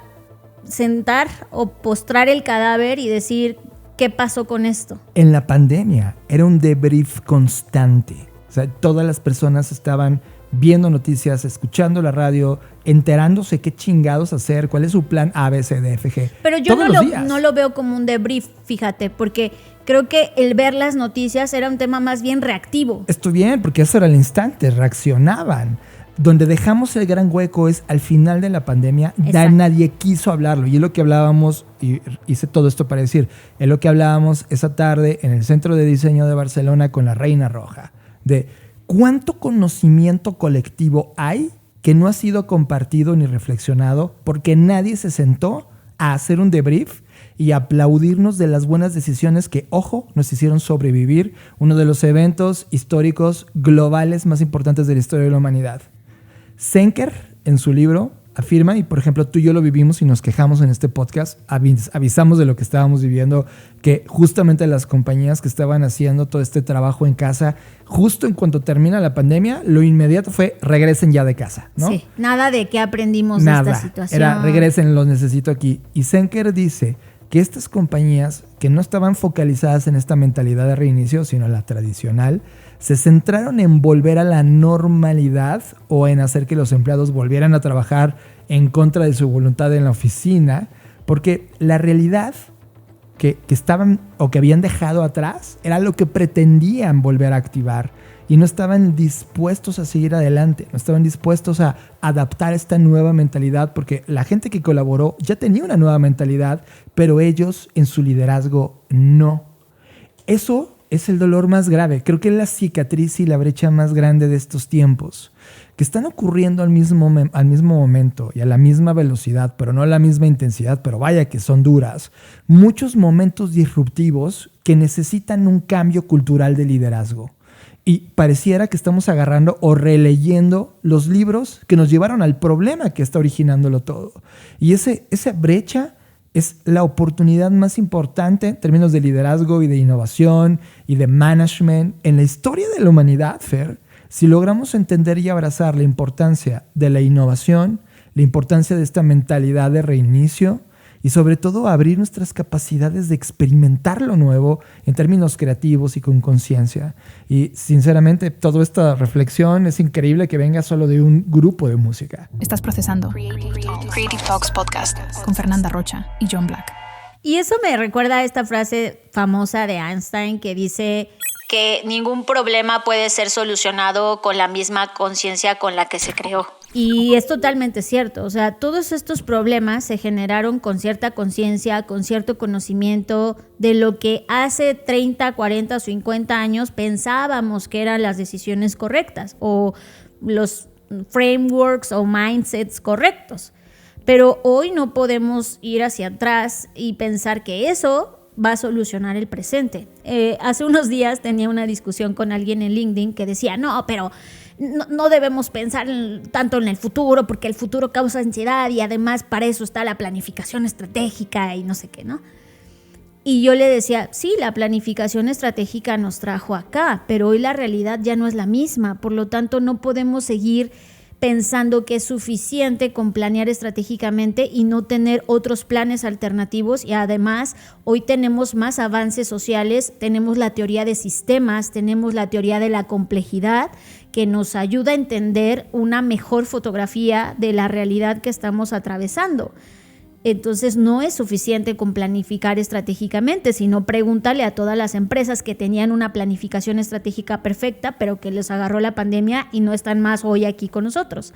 sentar o postrar el cadáver y decir, ¿qué pasó con esto? En la pandemia era un debrief constante. O sea, todas las personas estaban viendo noticias, escuchando la radio, enterándose qué chingados hacer, cuál es su plan A, B, C, D, F, G. Pero yo no lo veo como un debrief, fíjate, porque creo que el ver las noticias era un tema más bien reactivo. Estoy bien, porque eso era el instante, reaccionaban. Donde dejamos el gran hueco es al final de la pandemia, ya nadie quiso hablarlo. Y es lo que hablábamos, y hice todo esto para decir, es lo que hablábamos esa tarde en el Centro de Diseño de Barcelona con la Reina Roja, de cuánto conocimiento colectivo hay que no ha sido compartido ni reflexionado porque nadie se sentó a hacer un debrief y aplaudirnos de las buenas decisiones que, ojo, nos hicieron sobrevivir uno de los eventos históricos globales más importantes de la historia de la humanidad. Zenker, en su libro, afirma, y por ejemplo tú y yo lo vivimos y nos quejamos en este podcast, avisamos de lo que estábamos viviendo, que justamente las compañías que estaban haciendo todo este trabajo en casa, justo en cuanto termina la pandemia, lo inmediato fue regresen ya de casa, ¿no? Sí, nada de qué aprendimos de esta situación. Era regresen, los necesito aquí. Y Zenker dice que estas compañías que no estaban focalizadas en esta mentalidad de reinicio, sino la tradicional, se centraron en volver a la normalidad o en hacer que los empleados volvieran a trabajar en contra de su voluntad en la oficina, porque la realidad que estaban o que habían dejado atrás era lo que pretendían volver a activar y no estaban dispuestos a seguir adelante, no estaban dispuestos a adaptar esta nueva mentalidad porque la gente que colaboró ya tenía una nueva mentalidad, pero ellos en su liderazgo no. Eso es el dolor más grave. Creo que es la cicatriz y la brecha más grande de estos tiempos, que están ocurriendo al mismo momento y a la misma velocidad, pero no a la misma intensidad, pero vaya que son duras. Muchos momentos disruptivos que necesitan un cambio cultural de liderazgo. Y pareciera que estamos agarrando o releyendo los libros que nos llevaron al problema que está originándolo todo. Y esa brecha es la oportunidad más importante en términos de liderazgo y de innovación y de management en la historia de la humanidad, Fer. Si logramos entender y abrazar la importancia de la innovación, la importancia de esta mentalidad de reinicio y sobre todo abrir nuestras capacidades de experimentar lo nuevo en términos creativos y con conciencia. Y sinceramente, toda esta reflexión es increíble que venga solo de un grupo de música. Estás procesando Creative Talks Podcast con Fernanda Rocha y John Black. Y eso me recuerda a esta frase famosa de Einstein que dice que ningún problema puede ser solucionado con la misma conciencia con la que se creó. Y es totalmente cierto, o sea, todos estos problemas se generaron con cierta conciencia, con cierto conocimiento de lo que hace 30, 40 o 50 años pensábamos que eran las decisiones correctas o los frameworks o mindsets correctos. Pero hoy no podemos ir hacia atrás y pensar que eso va a solucionar el presente. Hace unos días tenía una discusión con alguien en LinkedIn que decía, no, pero no debemos pensar tanto en el futuro porque el futuro causa ansiedad y además para eso está la planificación estratégica y no sé qué, ¿no? Y yo le decía, sí, la planificación estratégica nos trajo acá, pero hoy la realidad ya no es la misma, por lo tanto no podemos seguir pensando que es suficiente con planear estratégicamente y no tener otros planes alternativos. Y además hoy tenemos más avances sociales, tenemos la teoría de sistemas, tenemos la teoría de la complejidad que nos ayuda a entender una mejor fotografía de la realidad que estamos atravesando. Entonces no es suficiente con planificar estratégicamente, sino pregúntale a todas las empresas que tenían una planificación estratégica perfecta, pero que les agarró la pandemia y no están más hoy aquí con nosotros.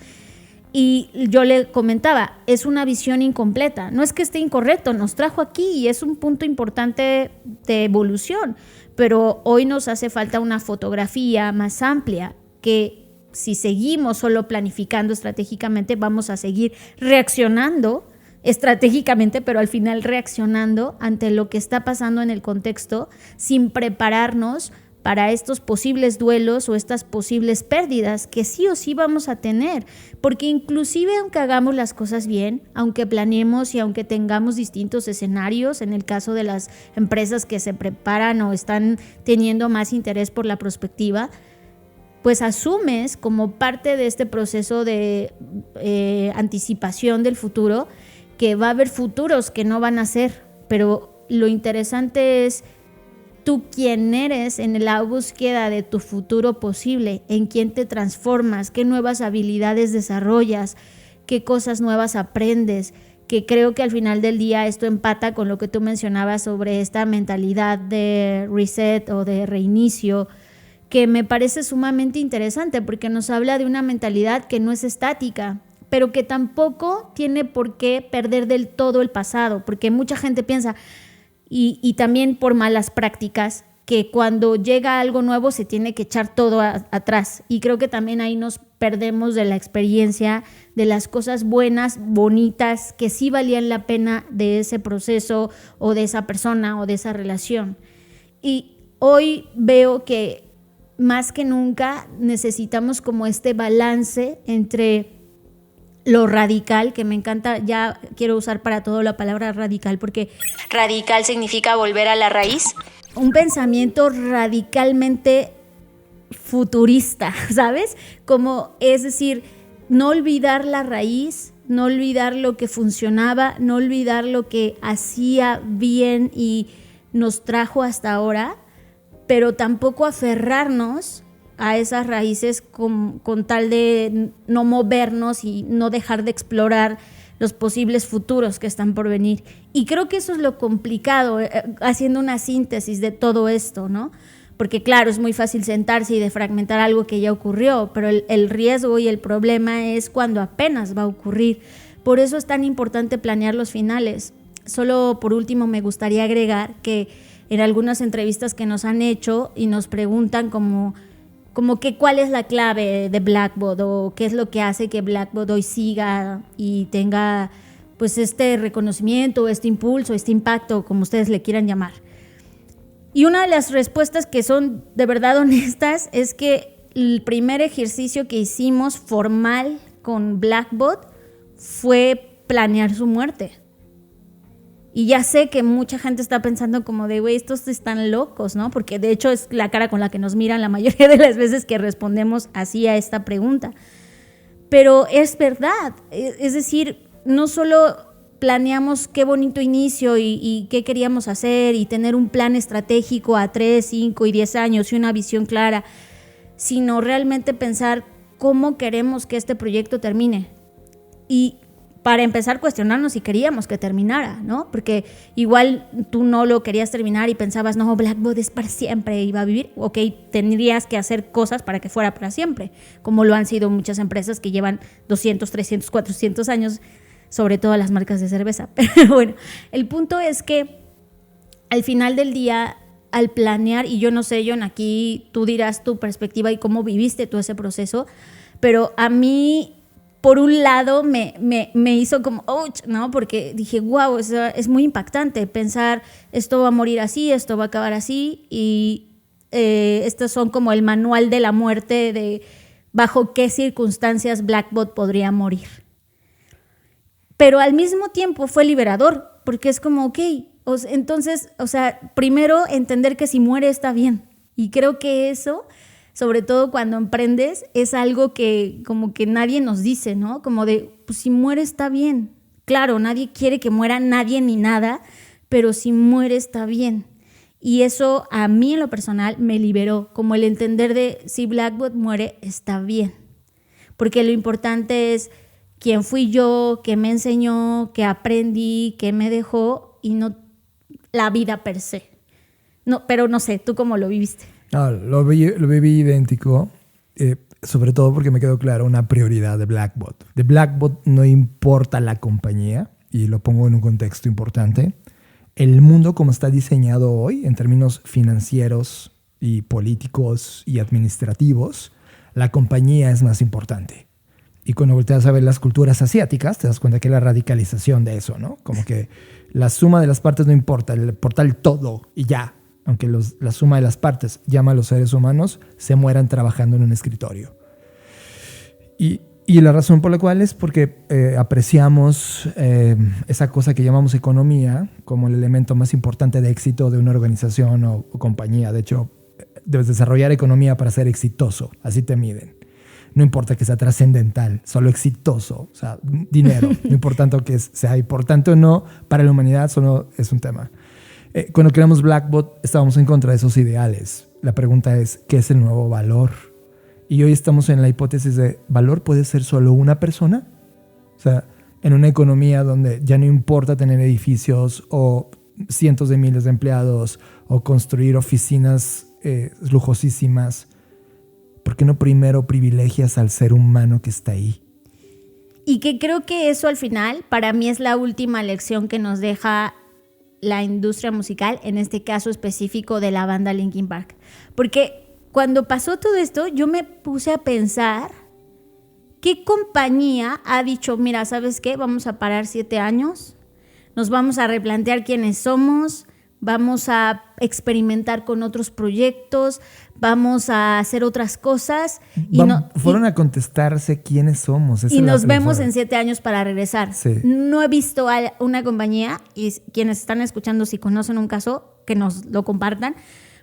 Y yo le comentaba, es una visión incompleta, no es que esté incorrecto, nos trajo aquí y es un punto importante de evolución, pero hoy nos hace falta una fotografía más amplia que si seguimos solo planificando estratégicamente vamos a seguir reaccionando estratégicamente, pero al final reaccionando ante lo que está pasando en el contexto sin prepararnos para estos posibles duelos o estas posibles pérdidas que sí o sí vamos a tener, porque inclusive aunque hagamos las cosas bien, aunque planeemos y aunque tengamos distintos escenarios, en el caso de las empresas que se preparan o están teniendo más interés por la prospectiva, pues asumes como parte de este proceso de anticipación del futuro que va a haber futuros que no van a ser, pero lo interesante es tú quién eres en la búsqueda de tu futuro posible, en quién te transformas, qué nuevas habilidades desarrollas, qué cosas nuevas aprendes, que creo que al final del día esto empata con lo que tú mencionabas sobre esta mentalidad de reset o de reinicio, que me parece sumamente interesante porque nos habla de una mentalidad que no es estática, pero que tampoco tiene por qué perder del todo el pasado, porque mucha gente piensa, y también por malas prácticas, que cuando llega algo nuevo se tiene que echar todo atrás. Y creo que también ahí nos perdemos de la experiencia, de las cosas buenas, bonitas, que sí valían la pena de ese proceso o de esa persona o de esa relación. Y hoy veo que más que nunca necesitamos como este balance entre lo radical, que me encanta, ya quiero usar para todo la palabra radical, porque Radical significa volver a la raíz. un pensamiento radicalmente futurista, ¿sabes? Como, es decir, no olvidar la raíz, no olvidar lo que funcionaba, no olvidar lo que hacía bien y nos trajo hasta ahora, pero tampoco aferrarnos a esas raíces con tal de no movernos y no dejar de explorar los posibles futuros que están por venir. Y creo que eso es lo complicado, haciendo una síntesis de todo esto, ¿no? Porque claro, es muy fácil sentarse y defragmentar algo que ya ocurrió, pero el riesgo y el problema es cuando apenas va a ocurrir. Por eso es tan importante planear los finales. Solo por último me gustaría agregar que en algunas entrevistas que nos han hecho y nos preguntan como que cuál es la clave de Blackbot o qué es lo que hace que Blackbot hoy siga y tenga pues este reconocimiento, este impulso, este impacto, como ustedes le quieran llamar. Y una de las respuestas que son de verdad honestas es que el primer ejercicio que hicimos formal con Blackbot fue planear su muerte. Y ya sé que mucha gente está pensando como de, güey, estos están locos, ¿no? Porque de hecho es la cara con la que nos miran la mayoría de las veces que respondemos así a esta pregunta. Pero es verdad, es decir, no solo planeamos qué bonito inicio y qué queríamos hacer y tener un plan estratégico a 3, 5 y 10 años y una visión clara, sino realmente pensar cómo queremos que este proyecto termine. Y para empezar, cuestionarnos si queríamos que terminara, ¿no? Porque igual tú no lo querías terminar y pensabas, no, Blackbot es para siempre y va a vivir. Ok, tendrías que hacer cosas para que fuera para siempre, como lo han sido muchas empresas que llevan 200, 300, 400 años, sobre todo las marcas de cerveza. Pero bueno, el punto es que al final del día, al planear, y yo no sé, John, aquí tú dirás tu perspectiva y cómo viviste tú ese proceso, pero a mí, por un lado, me hizo como, ouch, ¿no? Porque dije, wow, es muy impactante pensar, esto va a morir así, esto va a acabar así, y estos son como el manual de la muerte de bajo qué circunstancias Blackbot podría morir. Pero al mismo tiempo fue liberador, porque es como, ok, entonces, o sea, primero entender que si muere está bien. Y creo que eso, sobre todo cuando emprendes, es algo que como que nadie nos dice, ¿no? Como de, pues si muere está bien. Claro, nadie quiere que muera nadie ni nada, pero si muere está bien. Y eso a mí en lo personal me liberó, como el entender de si Blackbot muere está bien. Porque lo importante es quién fui yo, qué me enseñó, qué aprendí, qué me dejó y no la vida per se. No, pero no sé, ¿tú cómo lo viviste? No, lo viví idéntico, sobre todo porque me quedó claro una prioridad de Blackbot. De Blackbot no importa la compañía, y lo pongo en un contexto importante. El mundo como está diseñado hoy, en términos financieros y políticos y administrativos, la compañía es más importante. Y cuando volteas a ver las culturas asiáticas, te das cuenta que es la radicalización de eso, ¿no? Como que la suma de las partes no importa, importa el todo y ya. Aunque la suma de las partes llama a los seres humanos, se mueran trabajando en un escritorio. Y la razón por la cual es porque apreciamos esa cosa que llamamos economía como el elemento más importante de éxito de una organización o compañía. De hecho, debes desarrollar economía para ser exitoso, así te miden. No importa que sea trascendental, solo exitoso, o sea, dinero. No importa que sea importante o no, para la humanidad solo es un tema. Cuando creamos Blackbot estábamos en contra de esos ideales. La pregunta es, ¿qué es el nuevo valor? Y hoy estamos en la hipótesis de, ¿valor puede ser solo una persona? O sea, en una economía donde ya no importa tener edificios o cientos de miles de empleados o construir oficinas lujosísimas, ¿por qué no primero privilegias al ser humano que está ahí? Y que creo que eso al final, para mí es la última lección que nos deja la industria musical, en este caso específico de la banda Linkin Park. Porque cuando pasó todo esto, yo me puse a pensar ¿Qué compañía ha dicho, mira, ¿sabes qué? Vamos a parar 7 años, nos vamos a replantear quiénes somos, vamos a experimentar con otros proyectos, vamos a hacer otras cosas. Fueron a contestarse quiénes somos. Y nos vemos en 7 años para regresar. Sí. No he visto a una compañía, y quienes están escuchando, si conocen un caso, que nos lo compartan,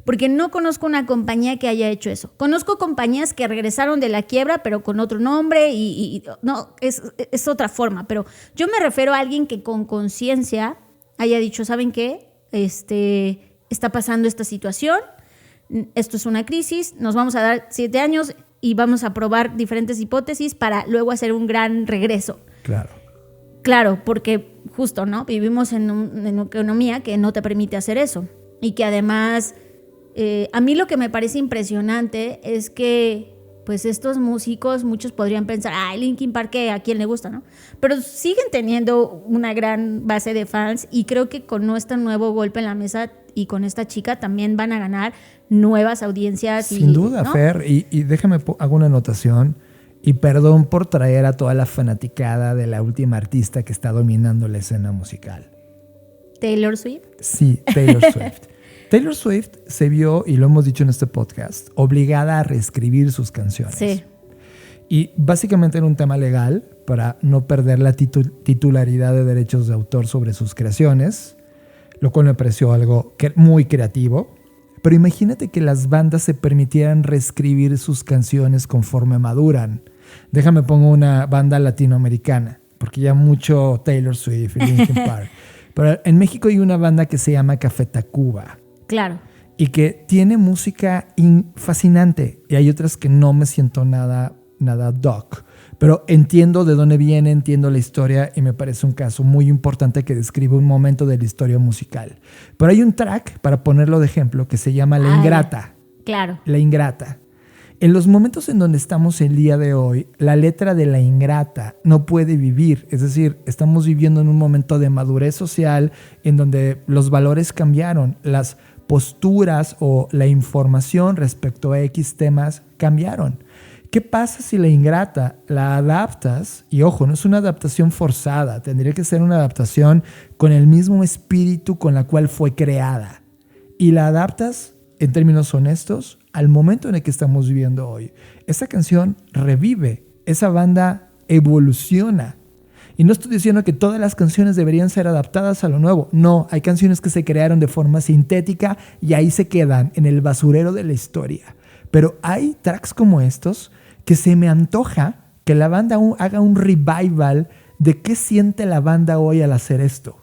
porque no conozco una compañía que haya hecho eso. Conozco compañías que regresaron de la quiebra, pero con otro nombre y no, es otra forma. Pero yo me refiero a alguien que con conciencia haya dicho, ¿saben qué? Está pasando esta situación, esto es una crisis, nos vamos a dar 7 años y vamos a probar diferentes hipótesis para luego hacer un gran regreso. Claro, porque justo, ¿no? Vivimos en una economía que no te permite hacer eso y que además... a mí lo que me parece impresionante es que pues estos músicos, muchos podrían pensar, Linkin Park, ¿a quién le gusta, no? Pero siguen teniendo una gran base de fans y creo que con este nuevo golpe en la mesa y con esta chica también van a ganar nuevas audiencias. Sin duda, ¿no? Fer, y déjame, hago una anotación y perdón por traer a toda la fanaticada de la última artista que está dominando la escena musical. ¿Taylor Swift? Sí, Taylor Swift. Taylor Swift se vio, y lo hemos dicho en este podcast, obligada a reescribir sus canciones. Sí. Y básicamente era un tema legal para no perder la titularidad de derechos de autor sobre sus creaciones, lo cual me pareció algo muy creativo. Pero imagínate que las bandas se permitieran reescribir sus canciones conforme maduran. Déjame pongo una banda latinoamericana, porque ya mucho Taylor Swift y Linkin Park. Pero en México hay una banda que se llama Café Tacuba. Claro. Y que tiene música fascinante. Y hay otras que no me siento nada doc. Pero entiendo de dónde viene, entiendo la historia y me parece un caso muy importante que describe un momento de la historia musical. Pero hay un track, para ponerlo de ejemplo, que se llama La Ingrata. Claro. La Ingrata. En los momentos en donde estamos el día de hoy, la letra de La Ingrata no puede vivir. Es decir, estamos viviendo en un momento de madurez social en donde los valores cambiaron, las posturas o la información respecto a X temas cambiaron. ¿Qué pasa si La Ingrata la adaptas? Y ojo, no es una adaptación forzada, tendría que ser una adaptación con el mismo espíritu con la cual fue creada. Y la adaptas, en términos honestos, al momento en el que estamos viviendo hoy. Esa canción revive, esa banda evoluciona. Y no estoy diciendo que todas las canciones deberían ser adaptadas a lo nuevo. No, hay canciones que se crearon de forma sintética y ahí se quedan en el basurero de la historia. Pero hay tracks como estos que se me antoja que la banda haga un revival de qué siente la banda hoy al hacer esto.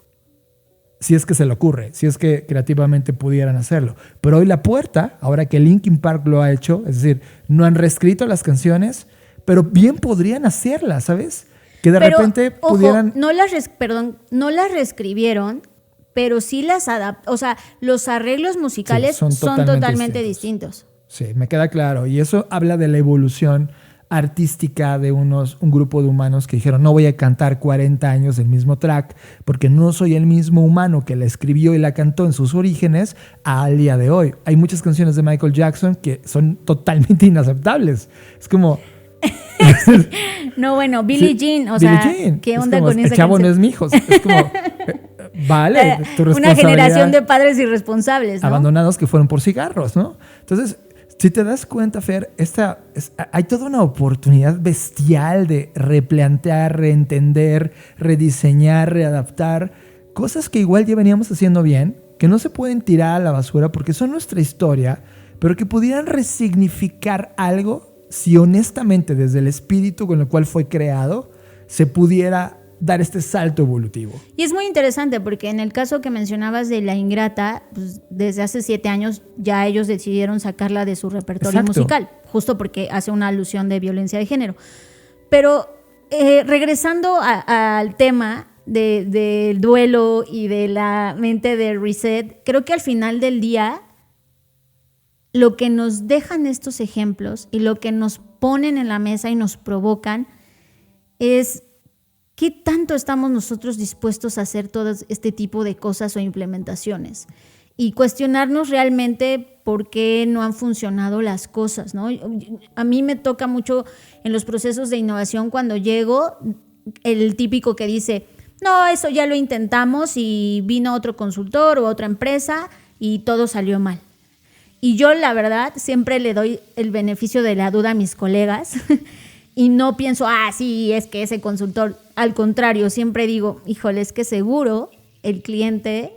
Si es que se le ocurre, si es que creativamente pudieran hacerlo. Pero hoy la puerta, ahora que Linkin Park lo ha hecho, es decir, no han reescrito las canciones, pero bien podrían hacerlas, ¿sabes? Que de repente pudieran... No las reescribieron, pero sí las adaptaron. O sea, los arreglos musicales son totalmente distintos. Sí, me queda claro. Y eso habla de la evolución artística de un grupo de humanos que dijeron, no voy a cantar 40 años el mismo track porque no soy el mismo humano que la escribió y la cantó en sus orígenes al día de hoy. Hay muchas canciones de Michael Jackson que son totalmente inaceptables. Es como... No, bueno, Billie Jean, o sea, ¿qué onda con esa canción? El chavo no es mi hijo. Es como, vale, tu responsabilidad. Una generación de padres irresponsables, ¿no? Abandonados que fueron por cigarros, ¿no? Entonces, si te das cuenta, Fer, hay toda una oportunidad bestial de replantear, reentender, rediseñar, readaptar cosas que igual ya veníamos haciendo bien, que no se pueden tirar a la basura porque son nuestra historia, pero que pudieran resignificar algo si honestamente desde el espíritu con el cual fue creado se pudiera dar este salto evolutivo. Y es muy interesante porque en el caso que mencionabas de La Ingrata, pues desde hace 7 años ya ellos decidieron sacarla de su repertorio musical, justo porque hace una alusión de violencia de género. Pero regresando al tema del duelo y de la mente de Reset, creo que al final del día lo que nos dejan estos ejemplos y lo que nos ponen en la mesa y nos provocan es qué tanto estamos nosotros dispuestos a hacer todo este tipo de cosas o implementaciones. y cuestionarnos realmente por qué no han funcionado las cosas, ¿no? A mí me toca mucho en los procesos de innovación cuando llego, el típico que dice, no, eso ya lo intentamos y vino otro consultor o otra empresa y todo salió mal. Y yo, la verdad, siempre le doy el beneficio de la duda a mis colegas y no pienso, sí, es que ese consultor, al contrario, siempre digo, híjole, es que seguro el cliente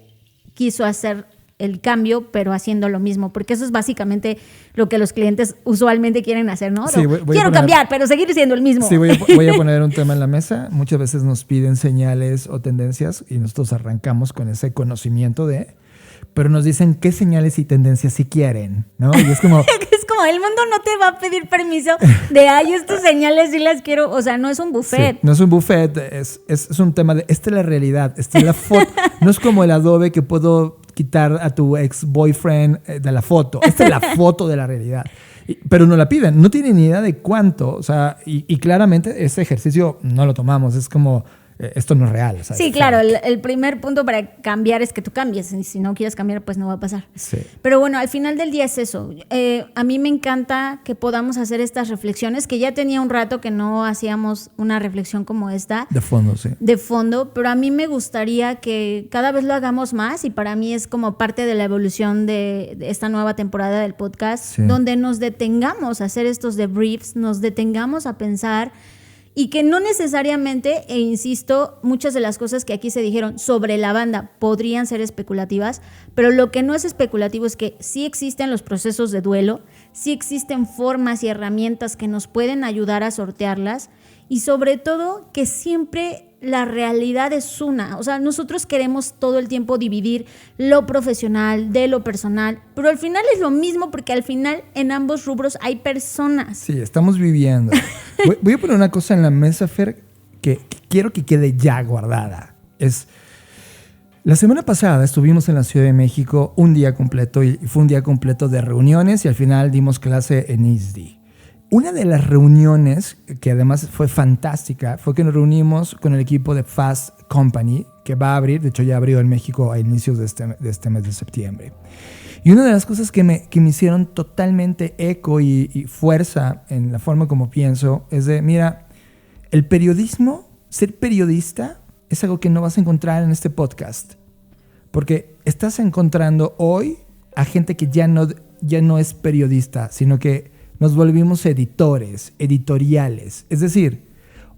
quiso hacer el cambio, pero haciendo lo mismo, porque eso es básicamente lo que los clientes usualmente quieren hacer, ¿no? Sí, quiero cambiar, pero seguir siendo el mismo. Sí, voy a poner un tema en la mesa. Muchas veces nos piden señales o tendencias y nosotros arrancamos con ese conocimiento pero nos dicen qué señales y tendencias sí quieren, ¿no? Y es como... Es como, el mundo no te va a pedir permiso de, estas señales sí las quiero, o sea, no es un buffet. Sí, no es un buffet, es un tema de, esta es la realidad, esta es la foto. No es como el Adobe que puedo quitar a tu ex-boyfriend de la foto. Esta es la foto de la realidad. Pero no la piden, no tienen ni idea de cuánto, o sea, y claramente ese ejercicio no lo tomamos, es como... esto no es real. ¿Sabes? Sí, claro, el primer punto para cambiar es que tú cambies. Si no quieres cambiar, pues no va a pasar. Sí. Pero bueno, al final del día es eso. A mí me encanta que podamos hacer estas reflexiones, que ya tenía un rato que no hacíamos una reflexión como esta. De fondo, sí. De fondo, pero a mí me gustaría que cada vez lo hagamos más y para mí es como parte de la evolución de esta nueva temporada del podcast, sí, donde nos detengamos a hacer estos debriefs, nos detengamos a pensar. Y que no necesariamente, e insisto, muchas de las cosas que aquí se dijeron sobre la banda podrían ser especulativas, pero lo que no es especulativo es que sí existen los procesos de duelo, sí existen formas y herramientas que nos pueden ayudar a sortearlas y sobre todo que siempre la realidad es una. O sea, nosotros queremos todo el tiempo dividir lo profesional de lo personal, pero al final es lo mismo porque al final en ambos rubros hay personas. Sí, estamos viviendo. Voy a poner una cosa en la mesa, Fer, que quiero que quede ya guardada. La semana pasada estuvimos en la Ciudad de México un día completo y fue un día completo de reuniones y al final dimos clase en ISDI. Una de las reuniones, que además fue fantástica, fue que nos reunimos con el equipo de Fast Company, que va a abrir, de hecho ya abrió en México a inicios de este mes de septiembre. Y una de las cosas que me hicieron totalmente eco y fuerza en la forma como pienso es de, mira, el periodismo, ser periodista, es algo que no vas a encontrar en este podcast. Porque estás encontrando hoy a gente que ya no es periodista, sino que nos volvimos editores, editoriales. Es decir,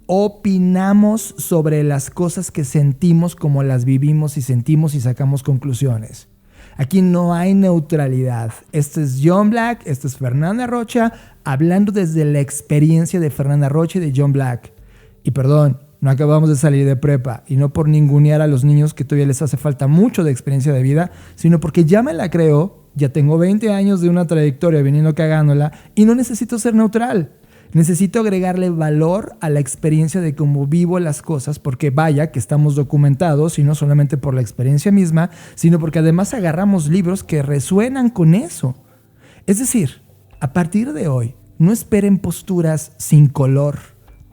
opinamos sobre las cosas que sentimos como las vivimos y sentimos y sacamos conclusiones. Aquí no hay neutralidad. Este es John Black, esta es Fernanda Rocha, hablando desde la experiencia de Fernanda Rocha y de John Black. Y perdón, no acabamos de salir de prepa, y no por ningunear a los niños que todavía les hace falta mucho de experiencia de vida, sino porque ya me la creo. Ya tengo 20 años de una trayectoria viniendo cagándola y no necesito ser neutral. Necesito agregarle valor a la experiencia de cómo vivo las cosas, porque vaya que estamos documentados y no solamente por la experiencia misma, sino porque además agarramos libros que resuenan con eso. Es decir, a partir de hoy, no esperen posturas sin color.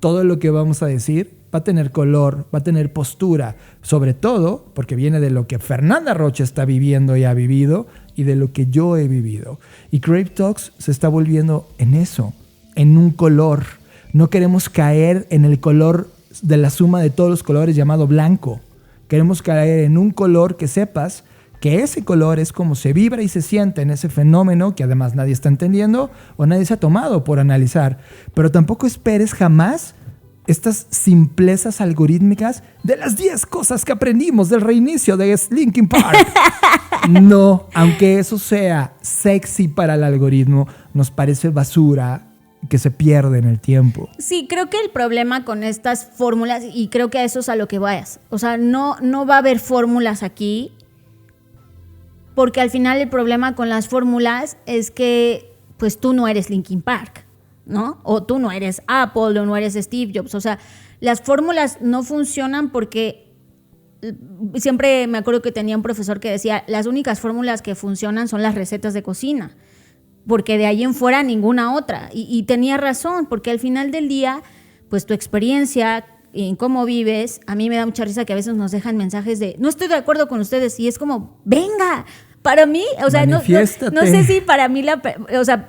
Todo lo que vamos a decir va a tener color, va a tener postura, sobre todo porque viene de lo que Fernanda Rocha está viviendo y ha vivido y de lo que yo he vivido. Y Creative Talks se está volviendo en eso, en un color. No queremos caer en el color de la suma de todos los colores llamado blanco. Queremos caer en un color que sepas que ese color es como se vibra y se siente en ese fenómeno que además nadie está entendiendo o nadie se ha tomado por analizar. Pero tampoco esperes jamás estas simplezas algorítmicas de las 10 cosas que aprendimos del reinicio de Linkin Park. No, aunque eso sea sexy para el algoritmo, nos parece basura que se pierde en el tiempo. Sí, creo que el problema con estas fórmulas, y creo que a eso es a lo que vayas, o sea, no va a haber fórmulas aquí, porque al final el problema con las fórmulas es que pues tú no eres Linkin Park, ¿no? O tú no eres Apple, o no eres Steve Jobs. O sea, las fórmulas no funcionan porque siempre me acuerdo que tenía un profesor que decía, las únicas fórmulas que funcionan son las recetas de cocina, porque de ahí en fuera ninguna otra. Y tenía razón, porque al final del día, pues tu experiencia en cómo vives, a mí me da mucha risa que a veces nos dejan mensajes de, no estoy de acuerdo con ustedes, y es como, venga, Para mí, o sea, no sé si para mí,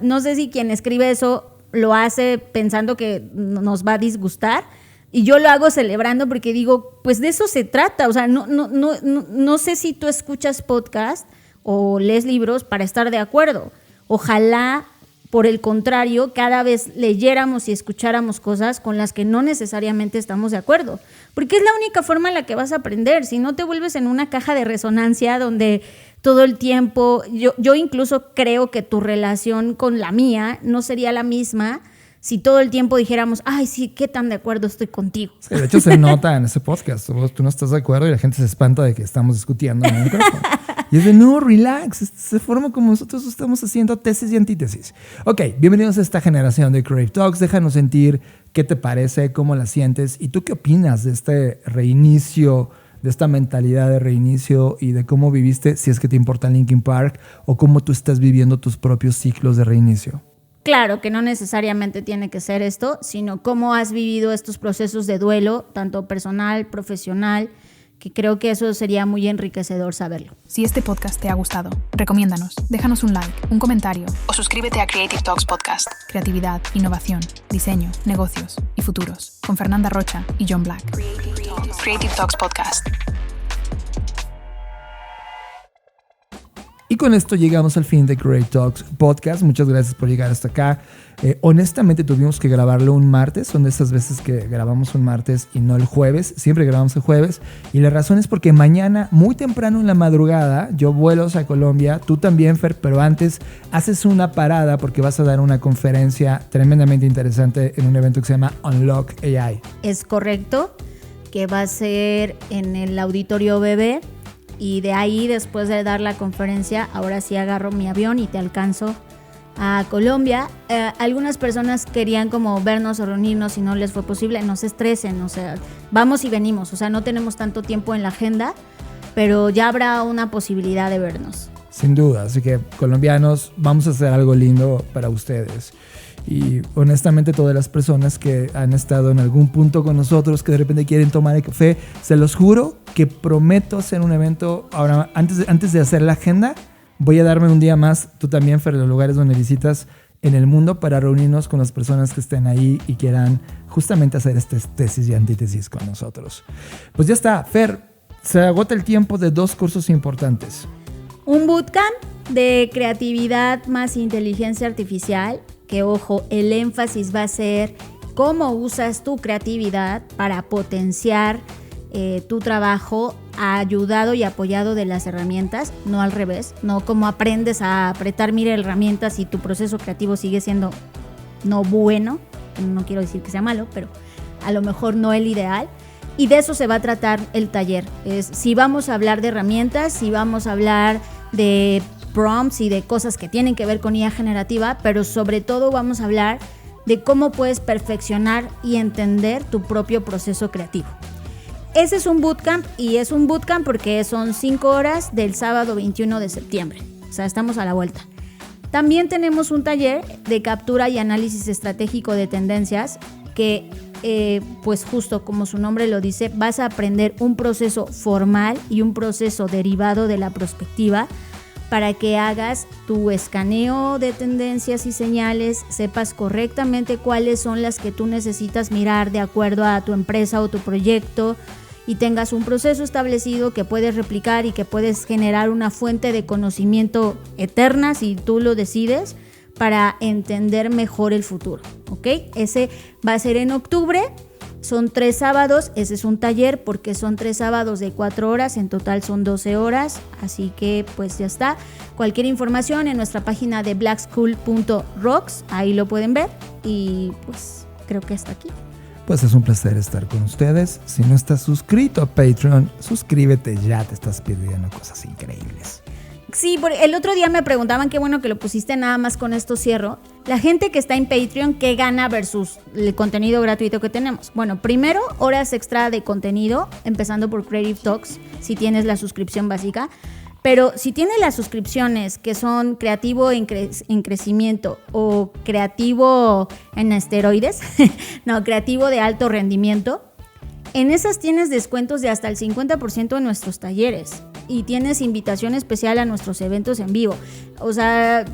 no sé si quien escribe eso lo hace pensando que nos va a disgustar. Y yo lo hago celebrando porque digo, pues de eso se trata. O sea, no sé si tú escuchas podcast o lees libros para estar de acuerdo. Ojalá, por el contrario, cada vez leyéramos y escucháramos cosas con las que no necesariamente estamos de acuerdo. Porque es la única forma en la que vas a aprender. Si no te vuelves en una caja de resonancia donde todo el tiempo, yo incluso creo que tu relación con la mía no sería la misma si todo el tiempo dijéramos, ay, sí, qué tan de acuerdo estoy contigo. Sí, de hecho, se nota en ese podcast. Tú no estás de acuerdo y la gente se espanta de que estamos discutiendo en el micrófono. Y es de, no, relax. Se forma como nosotros estamos haciendo tesis y antítesis. Ok, bienvenidos a esta generación de Creative Talks. Déjanos sentir qué te parece, cómo la sientes y tú qué opinas de este reinicio, de esta mentalidad de reinicio y de cómo viviste, si es que te importa Linkin Park, o cómo tú estás viviendo tus propios ciclos de reinicio. Claro que no necesariamente tiene que ser esto, sino cómo has vivido estos procesos de duelo, tanto personal, profesional, que creo que eso sería muy enriquecedor saberlo. Si este podcast te ha gustado, recomiéndanos, déjanos un like, un comentario o suscríbete a Creative Talks Podcast. Creatividad, innovación, diseño, negocios y futuros. Con Fernanda Rocha y John Black. Creative Talks Podcast. Y con esto llegamos al fin de Creative Talks Podcast. Muchas gracias por llegar hasta acá. Honestamente tuvimos que grabarlo un martes. Son de esas veces que grabamos un martes y no el jueves. Siempre grabamos el jueves. Y la razón es porque mañana, muy temprano en la madrugada, yo vuelo a Colombia. Tú también, Fer, pero antes haces una parada porque vas a dar una conferencia tremendamente interesante en un evento que se llama Unlock AI. Es correcto, que va a ser en el Auditorio BB. Y de ahí, después de dar la conferencia, ahora sí agarro mi avión y te alcanzo a Colombia. Algunas personas querían como vernos o reunirnos y no les fue posible. No se estresen, o sea, vamos y venimos. O sea, no tenemos tanto tiempo en la agenda, pero ya habrá una posibilidad de vernos. Sin duda, así que colombianos, vamos a hacer algo lindo para ustedes. Y honestamente todas las personas que han estado en algún punto con nosotros, que de repente quieren tomar el café, se los juro que prometo hacer un evento. Ahora, antes de hacer la agenda, voy a darme un día más, tú también, Fer, los lugares donde visitas en el mundo, para reunirnos con las personas que estén ahí y quieran justamente hacer estas tesis y antítesis con nosotros. Pues ya está, Fer, se agota el tiempo de 2 cursos importantes. Un bootcamp de creatividad más inteligencia artificial, que ojo, el énfasis va a ser cómo usas tu creatividad para potenciar tu trabajo, ayudado y apoyado de las herramientas, no al revés, no como aprendes a apretar mil herramientas y tu proceso creativo sigue siendo no bueno, no quiero decir que sea malo, pero a lo mejor no el ideal. Y de eso se va a tratar el taller. Si vamos a hablar de herramientas, si vamos a hablar de prompts y de cosas que tienen que ver con IA generativa, pero sobre todo vamos a hablar de cómo puedes perfeccionar y entender tu propio proceso creativo. Ese es un bootcamp, y es un bootcamp porque son 5 horas del sábado 21 de septiembre. O sea, estamos a la vuelta. También tenemos un taller de captura y análisis estratégico de tendencias que, pues justo como su nombre lo dice, vas a aprender un proceso formal y un proceso derivado de la prospectiva para que hagas tu escaneo de tendencias y señales, sepas correctamente cuáles son las que tú necesitas mirar de acuerdo a tu empresa o tu proyecto, y tengas un proceso establecido que puedes replicar y que puedes generar una fuente de conocimiento eterna, si tú lo decides, para entender mejor el futuro, ¿ok? Ese va a ser en octubre. Son 3 sábados, ese es un taller porque son 3 sábados de 4 horas, en total son 12 horas, así que pues ya está. Cualquier información en nuestra página de blackschool.rocks, ahí lo pueden ver, y pues creo que hasta aquí. Pues es un placer estar con ustedes. Si no estás suscrito a Patreon, suscríbete ya, te estás pidiendo cosas increíbles. Sí, el otro día me preguntaban, qué bueno que lo pusiste, nada más con esto cierro. La gente que está en Patreon, ¿qué gana versus el contenido gratuito que tenemos? Bueno, primero, horas extra de contenido, empezando por Creative Talks, si tienes la suscripción básica. Pero si tienes las suscripciones que son creativo en crecimiento o creativo en esteroides, no, creativo de alto rendimiento, en esas tienes descuentos de hasta el 50% en nuestros talleres. y tienes invitación especial a nuestros eventos en vivo. O sea,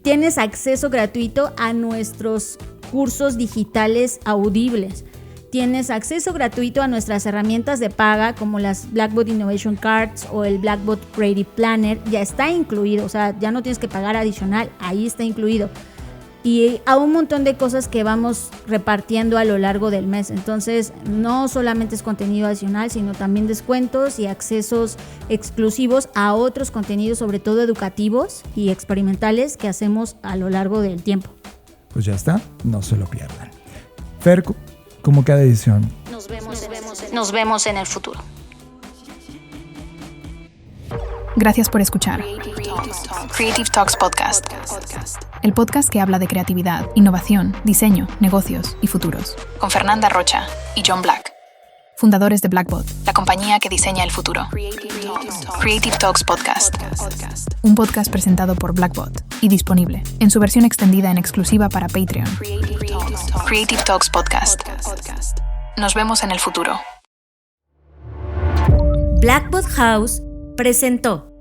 tienes acceso gratuito a nuestros cursos digitales audibles. Tienes acceso gratuito a nuestras herramientas de paga como las Blackboard Innovation Cards o el Blackboard Creative Planner. Ya está incluido, o sea, ya no tienes que pagar adicional, ahí está incluido. Y a un montón de cosas que vamos repartiendo a lo largo del mes. Entonces, no solamente es contenido adicional, sino también descuentos y accesos exclusivos a otros contenidos, sobre todo educativos y experimentales, que hacemos a lo largo del tiempo. Pues ya está, no se lo pierdan. Fer, como cada edición. Nos vemos en el futuro. Gracias por escuchar Creative Talks Podcast, el podcast que habla de creatividad, innovación, diseño, negocios y futuros, con Fernanda Rocha y John Black, fundadores de Blackbot, la compañía que diseña el futuro. Creative Talks Podcast, un podcast presentado por Blackbot y disponible en su versión extendida en exclusiva para Patreon. Creative Talks Podcast. Nos vemos en el futuro. Blackbot House presentó